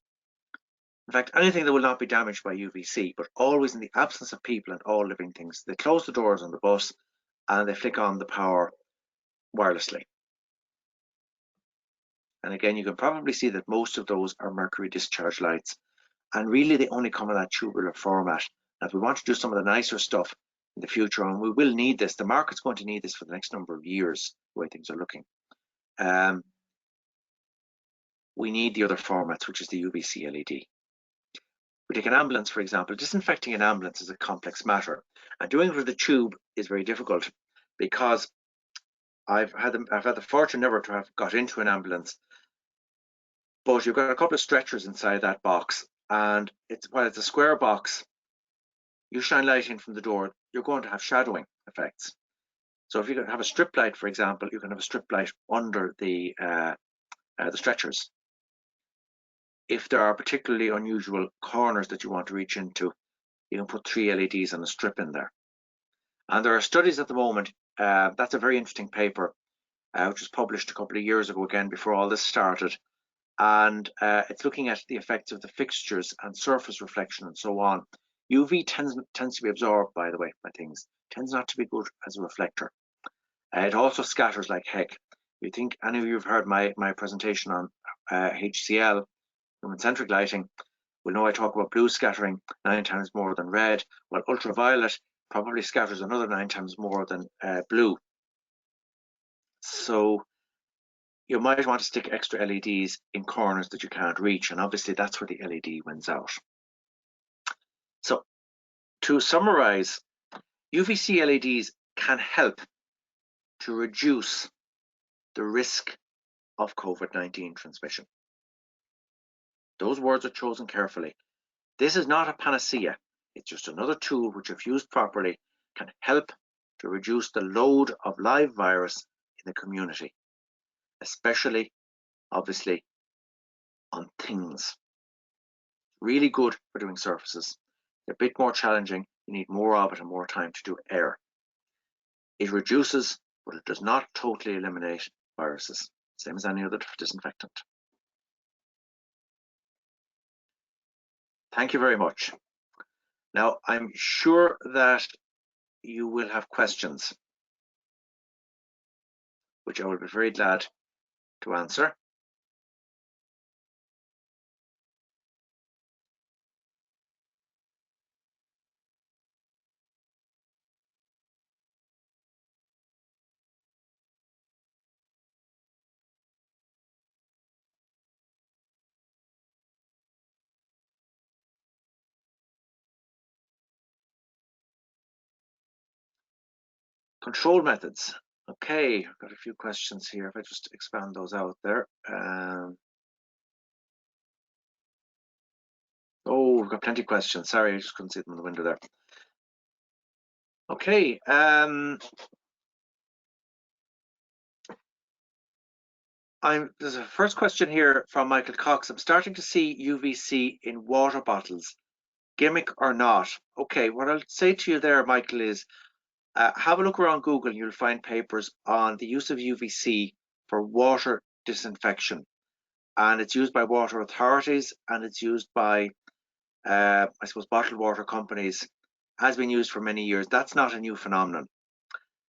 In fact, anything that will not be damaged by UVC, but always in the absence of people and all living things. They close the doors on the bus and they flick on the power wirelessly. And again, you can probably see that most of those are Mercury discharge lights. And really, they only come in that tubular format. And if we want to do some of the nicer stuff in the future, and we will need this, the market's going to need this for the next number of years, the way things are looking. We need the other formats, which is the UVC LED. We take an ambulance, for example. Disinfecting an ambulance is a complex matter, and doing it with a tube is very difficult, because I've had the fortune never to have got into an ambulance, but you've got a couple of stretchers inside that box, and while it's a square box, you shine light in from the door, you're going to have shadowing effects. So if you have a strip light, for example, you can have a strip light under the stretchers. If there are particularly unusual corners that you want to reach into, you can put 3 LEDs on a strip in there. And there are studies at the moment, that's a very interesting paper, which was published a couple of years ago, again, before all this started. And it's looking at the effects of the fixtures and surface reflection and so on. UV tends to be absorbed, by the way, by things. Tends not to be good as a reflector. It also scatters like heck. You think any of you have heard my presentation on HCL, human-centric lighting, will know I talk about blue scattering 9 times more than red. Well, ultraviolet probably scatters another 9 times more than blue. So you might want to stick extra LEDs in corners that you can't reach, and obviously that's where the LED wins out. So to summarize, UVC LEDs can help to reduce the risk of COVID-19 transmission. Those words are chosen carefully. This is not a panacea. It's just another tool which, if used properly, can help to reduce the load of live virus in the community, especially, obviously, on things. Really good for doing surfaces. They're a bit more challenging. You need more of it and more time to do air. It reduces, but it does not totally eliminate viruses, same as any other disinfectant. Thank you very much. Now, I'm sure that you will have questions, which I will be very glad to answer. Control methods. Okay, I've got a few questions here. If I just expand those out there. Oh, we've got plenty of questions. Sorry, I just couldn't see them in the window there. Okay. There's a first question here from Michael Cox. I'm starting to see UVC in water bottles. Gimmick or not? Okay, what I'll say to you there, Michael, is have a look around Google and you'll find papers on the use of UVC for water disinfection. And it's used by water authorities and it's used by, I suppose, bottled water companies. Has been used for many years. That's not a new phenomenon.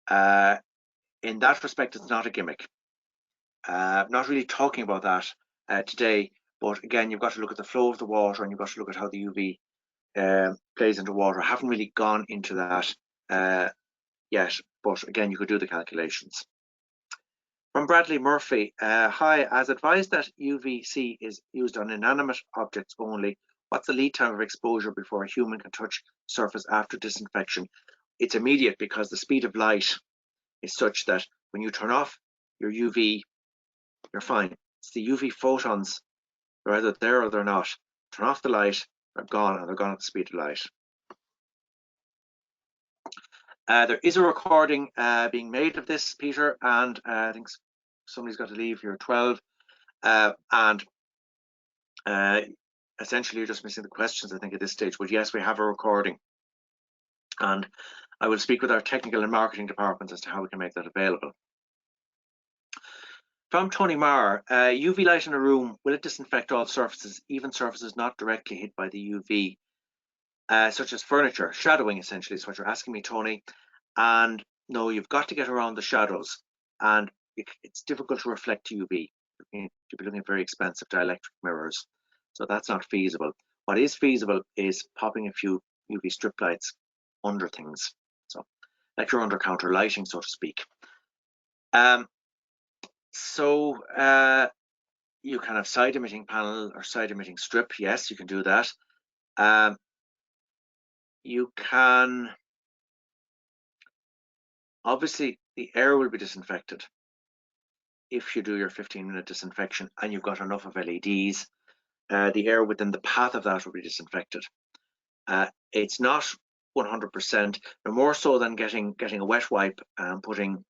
In that respect, it's not a gimmick. Not really talking about that today, but again, you've got to look at the flow of the water and you've got to look at how the UV plays into water. I haven't really gone into that yet, but again, you could do the calculations. From Bradley Murphy, hi, as advised that UVC is used on inanimate objects only, what's the lead time of exposure before a human can touch the surface after disinfection? It's immediate because the speed of light is such that when you turn off your UV, you're fine. It's the UV photons, they're either there or they're not. Turn off the light, they're gone, and they're gone at the speed of light. There is a recording being made of this, Peter, and I think somebody's got to leave here at 12. And essentially, you're just missing the questions, I think, at this stage. But yes, we have a recording. And I will speak with our technical and marketing departments as to how we can make that available. From Tony Marr, UV light in a room, will it disinfect all surfaces, even surfaces not directly hit by the UV, such as furniture? Shadowing, essentially, is what you're asking me, Tony. And no, you've got to get around the shadows. And it's difficult to reflect UV. You'd be looking at very expensive dielectric mirrors. So that's not feasible. What is feasible is popping a few UV strip lights under things. So like your under counter lighting, so to speak. So you can have side emitting panel or side emitting strip. Yes, you can do that. You can, obviously the air will be disinfected if you do your 15-minute disinfection and you've got enough of LEDs. The air within the path of that will be disinfected. It's not 100%. No more so than getting a wet wipe and putting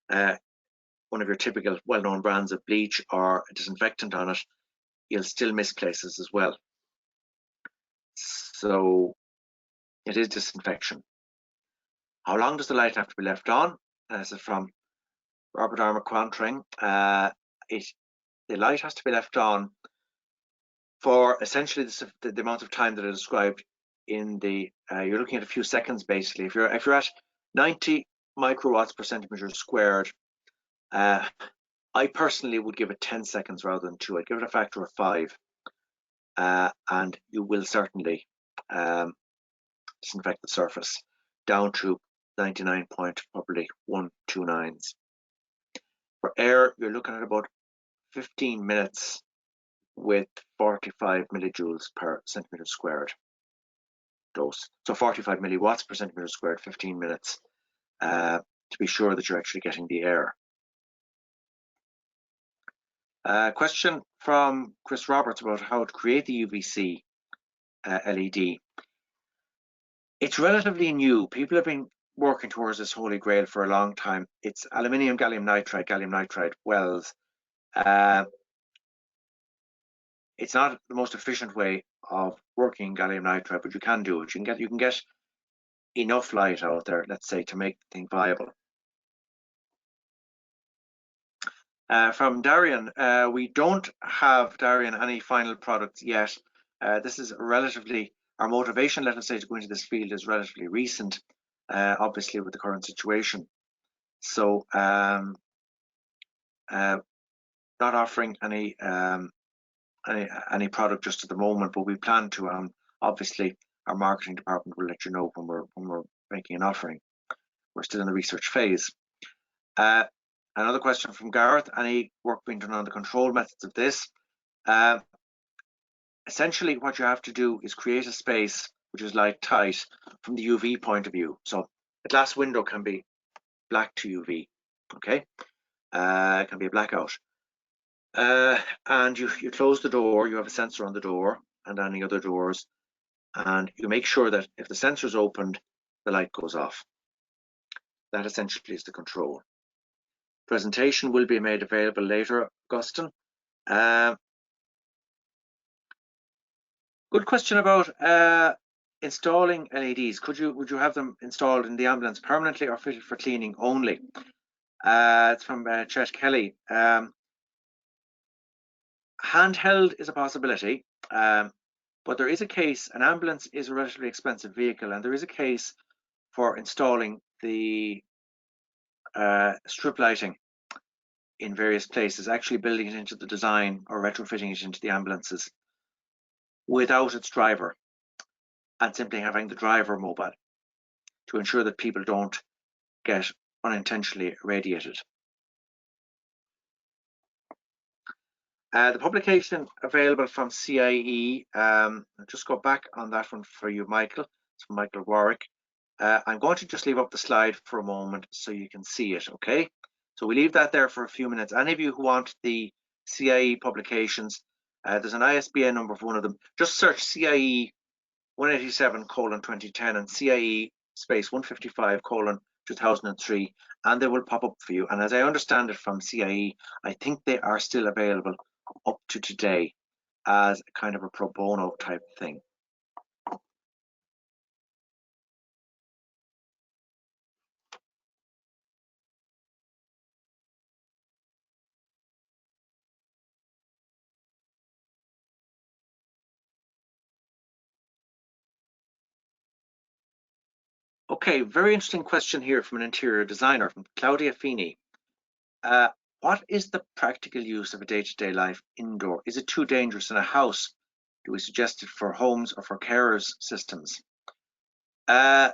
one of your typical well-known brands of bleach or a disinfectant on it. You'll still miss places as well. So it is disinfection. How long does the light have to be left on? This is from Robert R. McQuantring. The light has to be left on for essentially the amount of time that I described in the, you're looking at a few seconds basically. If you're at 90 microwatts per centimeter squared, I personally would give it 10 seconds rather than 2. I'd give it a factor of 5, and you will certainly disinfect the surface down to 99.129s. For air, you're looking at about 15 minutes with 45 millijoules per centimeter squared dose. So 45 milliwatts per centimeter squared, 15 minutes, to be sure that you're actually getting the air. Question from Chris Roberts about how to create the UVC LED. It's relatively new. People have been working towards this holy grail for a long time. It's aluminium gallium nitride wells. It's not the most efficient way of working gallium nitride, but you can do it. You can get enough light out there, let's say, to make the thing viable. From Darian, we don't have, Darian, any final products yet. This is relatively, our motivation, let us say, to go into this field is relatively recent, obviously with the current situation. So not offering any product just at the moment, but we plan to. Obviously, our marketing department will let you know when we're making an offering. We're still in the research phase. Another question from Gareth: any work being done on the control methods of this? Essentially, what you have to do is create a space which is light tight from the UV point of view. So a glass window can be black to UV. Okay, it can be a blackout. And you close the door. You have a sensor on the door and any other doors, and you make sure that if the sensor is opened, the light goes off. That essentially is the control. Presentation will be made available later, Augustine. Good question about installing LEDs. Would you have them installed in the ambulance permanently or fitted for cleaning only? It's from Chet Kelly. Handheld is a possibility, but there is a case. An ambulance is a relatively expensive vehicle, and there is a case for installing the strip lighting in various places, actually building it into the design or retrofitting it into the ambulances without its driver, and simply having the driver mobile to ensure that people don't get unintentionally irradiated. The publication available from CIE, I'll just go back on that one for you, Michael. It's from Michael Warwick. I'm going to just leave up the slide for a moment so you can see it, okay? So we leave that there for a few minutes. Any of you who want the CIE publications, there's an ISBN number for one of them. Just search CIE 187:2010 and CIE space 155:2003, and they will pop up for you. And as I understand it from CIE, I think they are still available up to today as kind of a pro bono type thing. Okay, very interesting question here from an interior designer, from Claudia Feeney. What is the practical use of a day-to-day life indoor? Is it too dangerous in a house? Do we suggest it for homes or for carers systems? I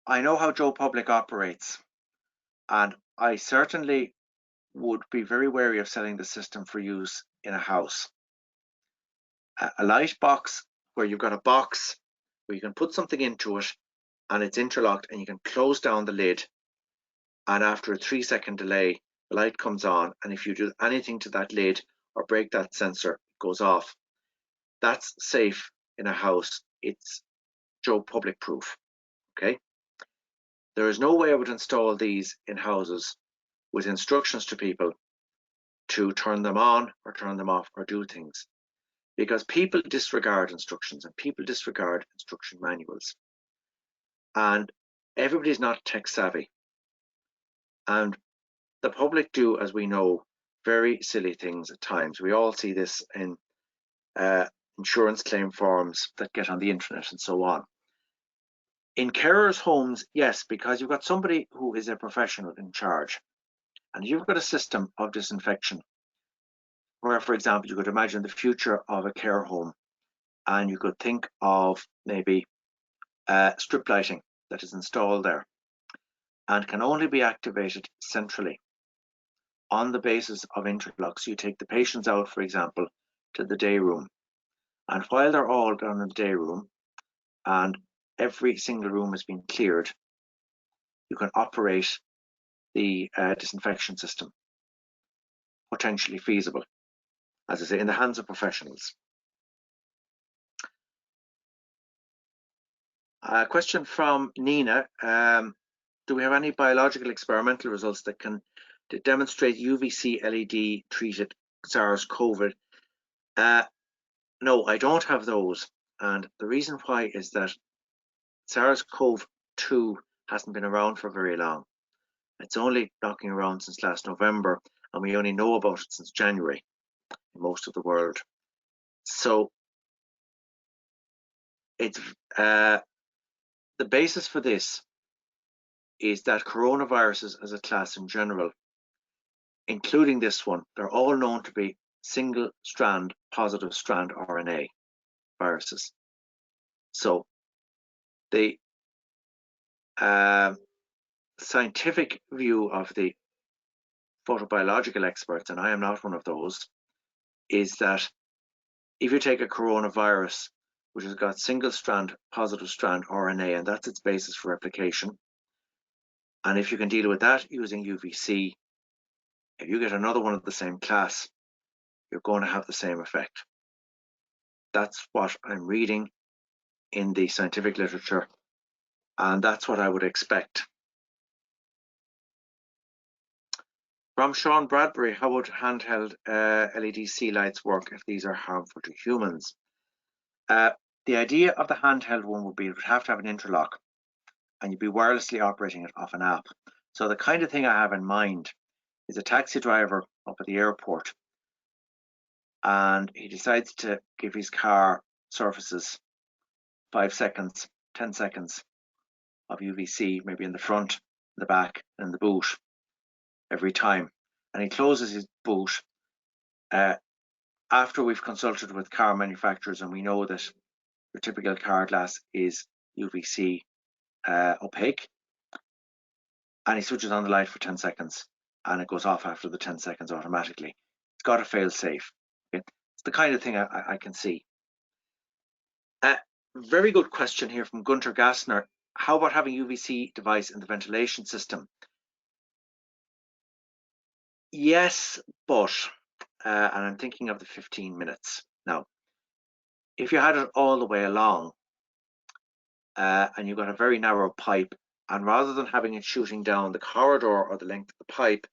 know how Joe Public operates, and I certainly would be very wary of selling the system for use in a house. A light box where you've got a box where you can put something into it and it's interlocked, and you can close down the lid, and after a 3-second delay the light comes on, and if you do anything to that lid or break that sensor, it goes off. That's safe in a house. It's public proof. Okay. There is no way I would install these in houses with instructions to people to turn them on or turn them off or do things, because people disregard instructions and people disregard instruction manuals, and everybody's not tech savvy, and the public do, as we know, very silly things at times. We all see this in insurance claim forms that get on the internet and so on. In carers' homes, yes, because you've got somebody who is a professional in charge, and you've got a system of disinfection where, for example, you could imagine the future of a care home, and you could think of maybe strip lighting that is installed there and can only be activated centrally on the basis of interlocks. You take the patients out, for example, to the day room, and while they're all down in the day room and every single room has been cleared, you can operate the disinfection system. Potentially feasible, as I say, in the hands of professionals. A question from Nina. Do we have any biological experimental results that can demonstrate UVC LED treated SARS-CoV? No, I don't have those. And the reason why is that SARS-CoV-2 hasn't been around for very long. It's only knocking around since last November, and we only know about it since January in most of the world. So it's the basis for this is that coronaviruses as a class in general, including this one, they're all known to be single strand, positive strand RNA viruses. So the scientific view of the photobiological experts, and I am not one of those, is that if you take a coronavirus which has got single strand, positive strand RNA, and that's its basis for replication, and if you can deal with that using UVC, if you get another one of the same class, you're going to have the same effect. That's what I'm reading in the scientific literature, and that's what I would expect. From Sean Bradbury, how would handheld LED C lights work if these are harmful to humans? The idea of the handheld one would be it would have to have an interlock, and you'd be wirelessly operating it off an app. So the kind of thing I have in mind is a taxi driver up at the airport, and he decides to give his car surfaces 5 seconds, 10 seconds of UVC, maybe in the front, the back, and the boot every time. And he closes his boot after we've consulted with car manufacturers, and we know that your typical car glass is UVC opaque, and he switches on the light for 10 seconds and it goes off after the 10 seconds automatically. It's got to fail safe. Okay? It's the kind of thing I can see. Very good question here from Gunter Gassner. How about having UVC device in the ventilation system? Yes, but, and I'm thinking of the 15 minutes. Now, if you had it all the way along and you've got a very narrow pipe, and rather than having it shooting down the corridor or the length of the pipe,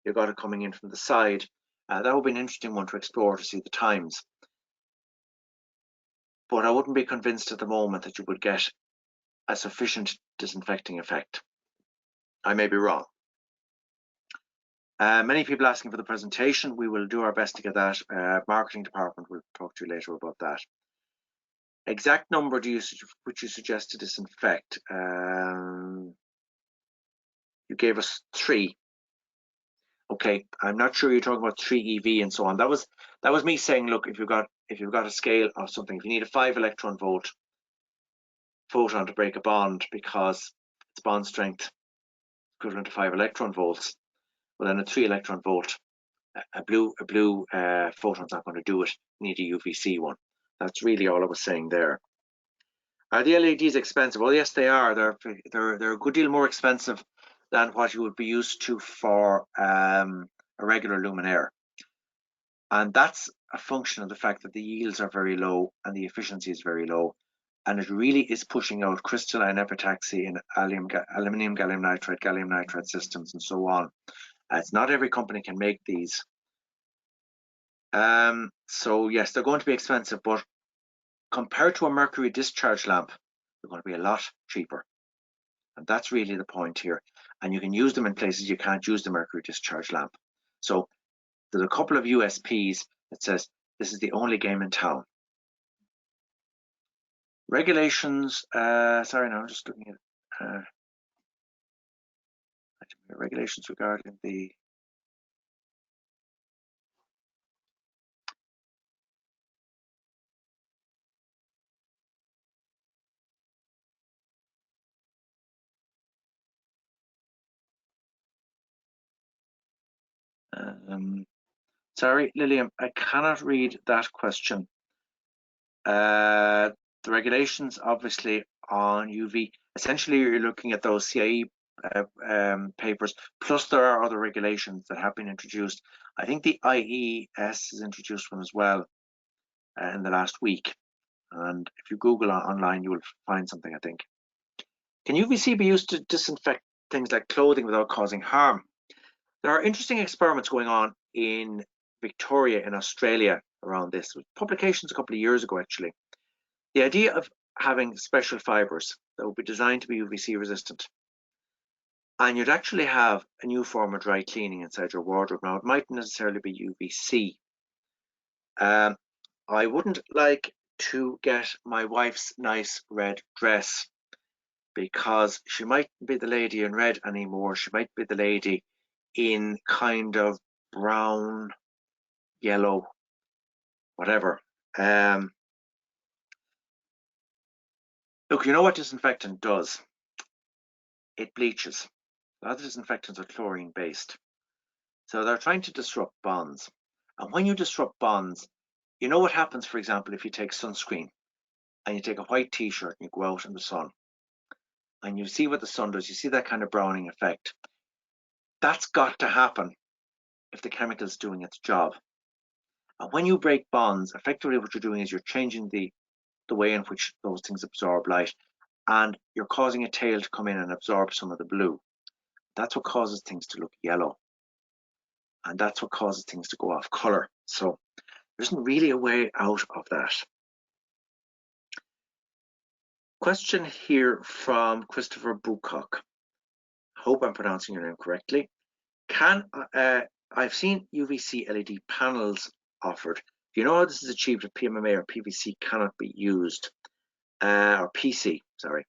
you've got it coming in from the side, that would be an interesting one to explore to see the times. But I wouldn't be convinced at the moment that you would get a sufficient disinfecting effect. I may be wrong. Many people asking for the presentation. We will do our best to get that. Marketing department will talk to you later about that. Exact number would you suggest to disinfect? You gave us 3. Okay, I'm not sure you're talking about 3 EV and so on. That was me saying, look, if you've got a scale of something, if you need a 5 electron volt photon to break a bond because its bond strength equivalent to 5 electron volts, well then a 3 electron volt, a blue photon's not going to do it. You need a UVC one. That's really all I was saying there. Are the LEDs expensive? Well, yes, they are. They're a good deal more expensive than what you would be used to for a regular luminaire. And that's a function of the fact that the yields are very low and the efficiency is very low. And it really is pushing out crystalline epitaxy in aluminium gallium nitride systems and so on. It's not every company can make these. So yes, they're going to be expensive, but compared to a Mercury discharge lamp, they're going to be a lot cheaper. And that's really the point here. And you can use them in places you can't use the Mercury discharge lamp. So there's a couple of USPs that says this is the only game in town. Regulations, sorry, now I'm just looking at regulations regarding the sorry, Lillian, I cannot read that question. The regulations, obviously, on UV, essentially you're looking at those CIE papers, plus there are other regulations that have been introduced. I think the IES has introduced one as well in the last week. And if you Google online, you will find something, I think. Can UVC be used to disinfect things like clothing without causing harm? There are interesting experiments going on in Victoria in Australia around this. Publications a couple of years ago, actually. The idea of having special fibers that would be designed to be UVC resistant. And you'd actually have a new form of dry cleaning inside your wardrobe. Now, it mightn't necessarily be UVC. I wouldn't like to get my wife's nice red dress because she mightn't be the lady in red anymore. She might be the lady in kind of brown, yellow, whatever. Look, you know what disinfectant does? It bleaches. A lot of disinfectants are chlorine based. So they're trying to disrupt bonds. And when you disrupt bonds, you know what happens, for example, if you take sunscreen and you take a white t-shirt and you go out in the sun and you see what the sun does, you see that kind of browning effect. That's got to happen if the chemical is doing its job. And when you break bonds, effectively what you're doing is you're changing the way in which those things absorb light, and you're causing a tail to come in and absorb some of the blue. That's what causes things to look yellow. And that's what causes things to go off color. So there isn't really a way out of that. Question here from Christopher Bucock. Hope I'm pronouncing your name correctly. I've seen UVC LED panels offered. Do you know how this is achieved if PMMA or PVC cannot be used? Or PC, sorry.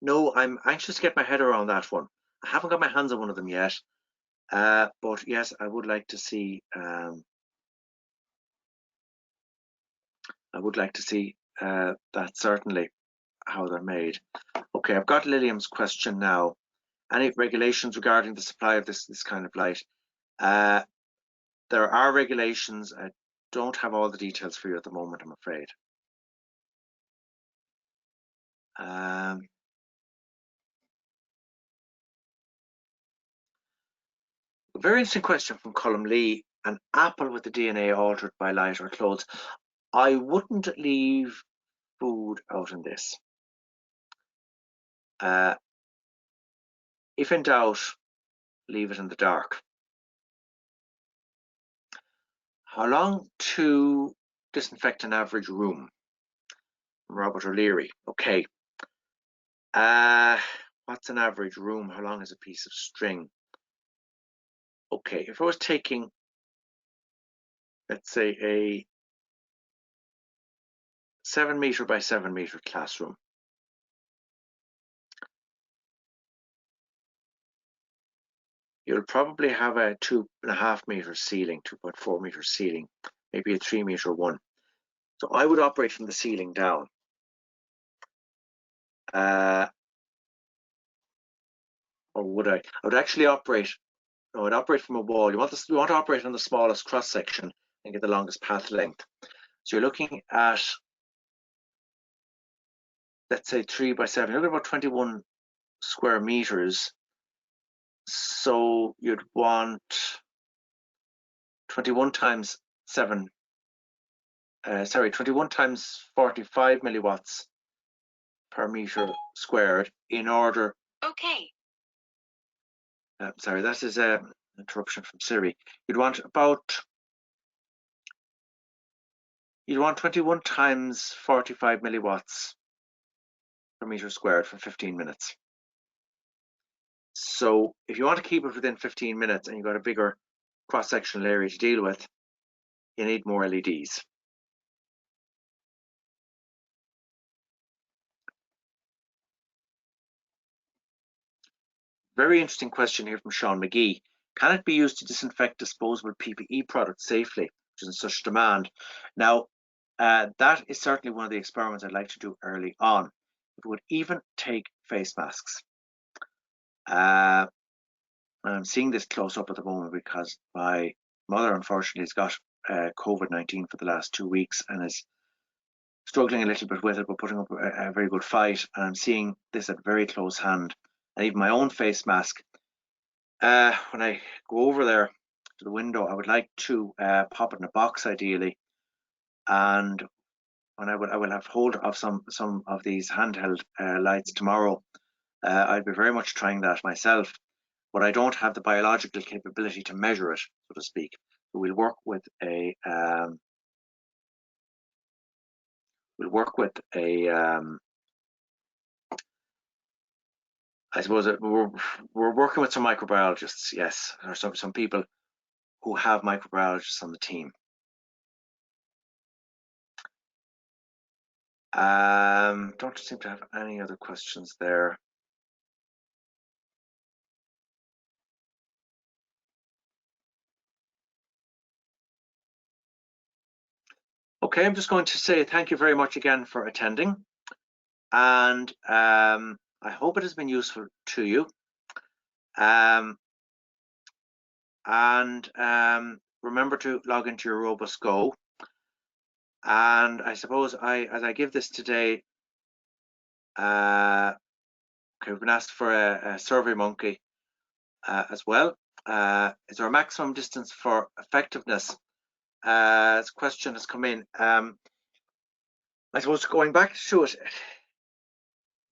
No, I'm anxious to get my head around that one. I haven't got my hands on one of them yet. But yes, I would like to see that, certainly, how they're made. Okay, I've got Lillian's question now. Any regulations regarding the supply of this kind of light? There are regulations. I don't have all the details for you at the moment, I'm afraid. A very interesting question from Colm Lee. An apple with the DNA altered by light or clothes. I wouldn't leave food out in this. If in doubt, leave it in the dark. How long to disinfect an average room? Robert O'Leary. Okay. What's an average room? How long is a piece of string? Okay, if I was taking, let's say, a 7 meter by 7 meter classroom, you'll probably have a 2.5 meter ceiling, 2.4 meter ceiling, maybe a 3 meter one. So I would operate from the ceiling down. Or would I? I would actually operate. No, I'd operate from a wall. You want to operate on the smallest cross section and get the longest path length. So you're looking at, let's say, 3 by 7. You're looking at about 21 square meters. So you'd want 21 times 7, 21 times 45 milliwatts per meter squared in order. Okay. Sorry, that is an interruption from Siri. You'd want 21 times 45 milliwatts per meter squared for 15 minutes. So if you want to keep it within 15 minutes and you've got a bigger cross-sectional area to deal with, you need more LEDs. Very interesting question here from Sean McGee. Can it be used to disinfect disposable PPE products safely, which is in such demand? Now, that is certainly one of the experiments I'd like to do early on. It would even take face masks. I'm seeing this close up at the moment because my mother, unfortunately, has got COVID-19 for the last 2 weeks and is struggling a little bit with it, but putting up a very good fight. And I'm seeing this at very close hand. And even my own face mask. When I go over there to the window, I would like to pop it in a box, ideally. And when I will have hold of some of these handheld lights tomorrow, I'll be very much trying that myself. But I don't have the biological capability to measure it, so to speak. So we'll work with a I suppose we're working with some microbiologists, yes, or some people who have microbiologists on the team. Don't seem to have any other questions there. Okay, I'm just going to say thank you very much again for attending, and I hope it has been useful to you. Remember to log into your ROBUS Go. And I suppose as I give this today, okay, we've been asked for a Survey Monkey as well. Is there a maximum distance for effectiveness? This question has come in. I suppose going back to it,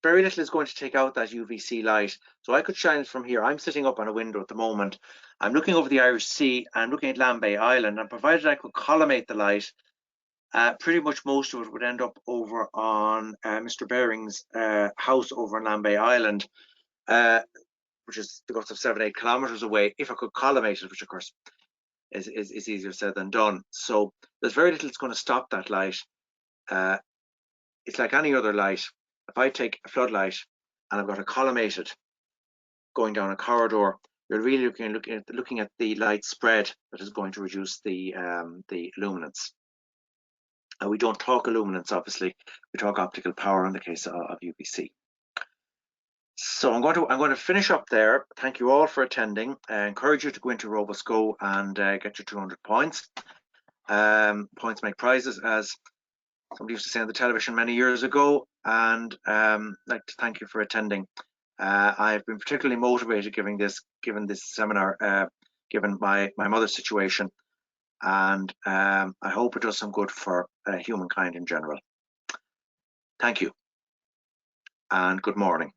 very little is going to take out that UVC light. So I could shine it from here. I'm sitting up on a window at the moment. I'm looking over the Irish Sea. I'm looking at Lambay Island, and provided I could collimate the light, pretty much most of it would end up over on Mr. Baring's house over on Lambay Island, which is the guts of 7-8 kilometers away, if I could collimate it, which of course is easier said than done. So there's very little that's going to stop that light. It's like any other light. If I take a floodlight and I've got a collimated going down a corridor, you're really looking at the light spread that is going to reduce the luminance. And we don't talk illuminance, obviously. We talk optical power in the case of UVC. So I'm going to finish up there. Thank you all for attending. I encourage you to go into ROBUS Go and get your 200 points. Points make prizes, as somebody used to say on the television many years ago. And I'd like to thank you for attending. I've been particularly motivated given this seminar, given my mother's situation. And I hope it does some good for humankind in general. Thank you, and good morning.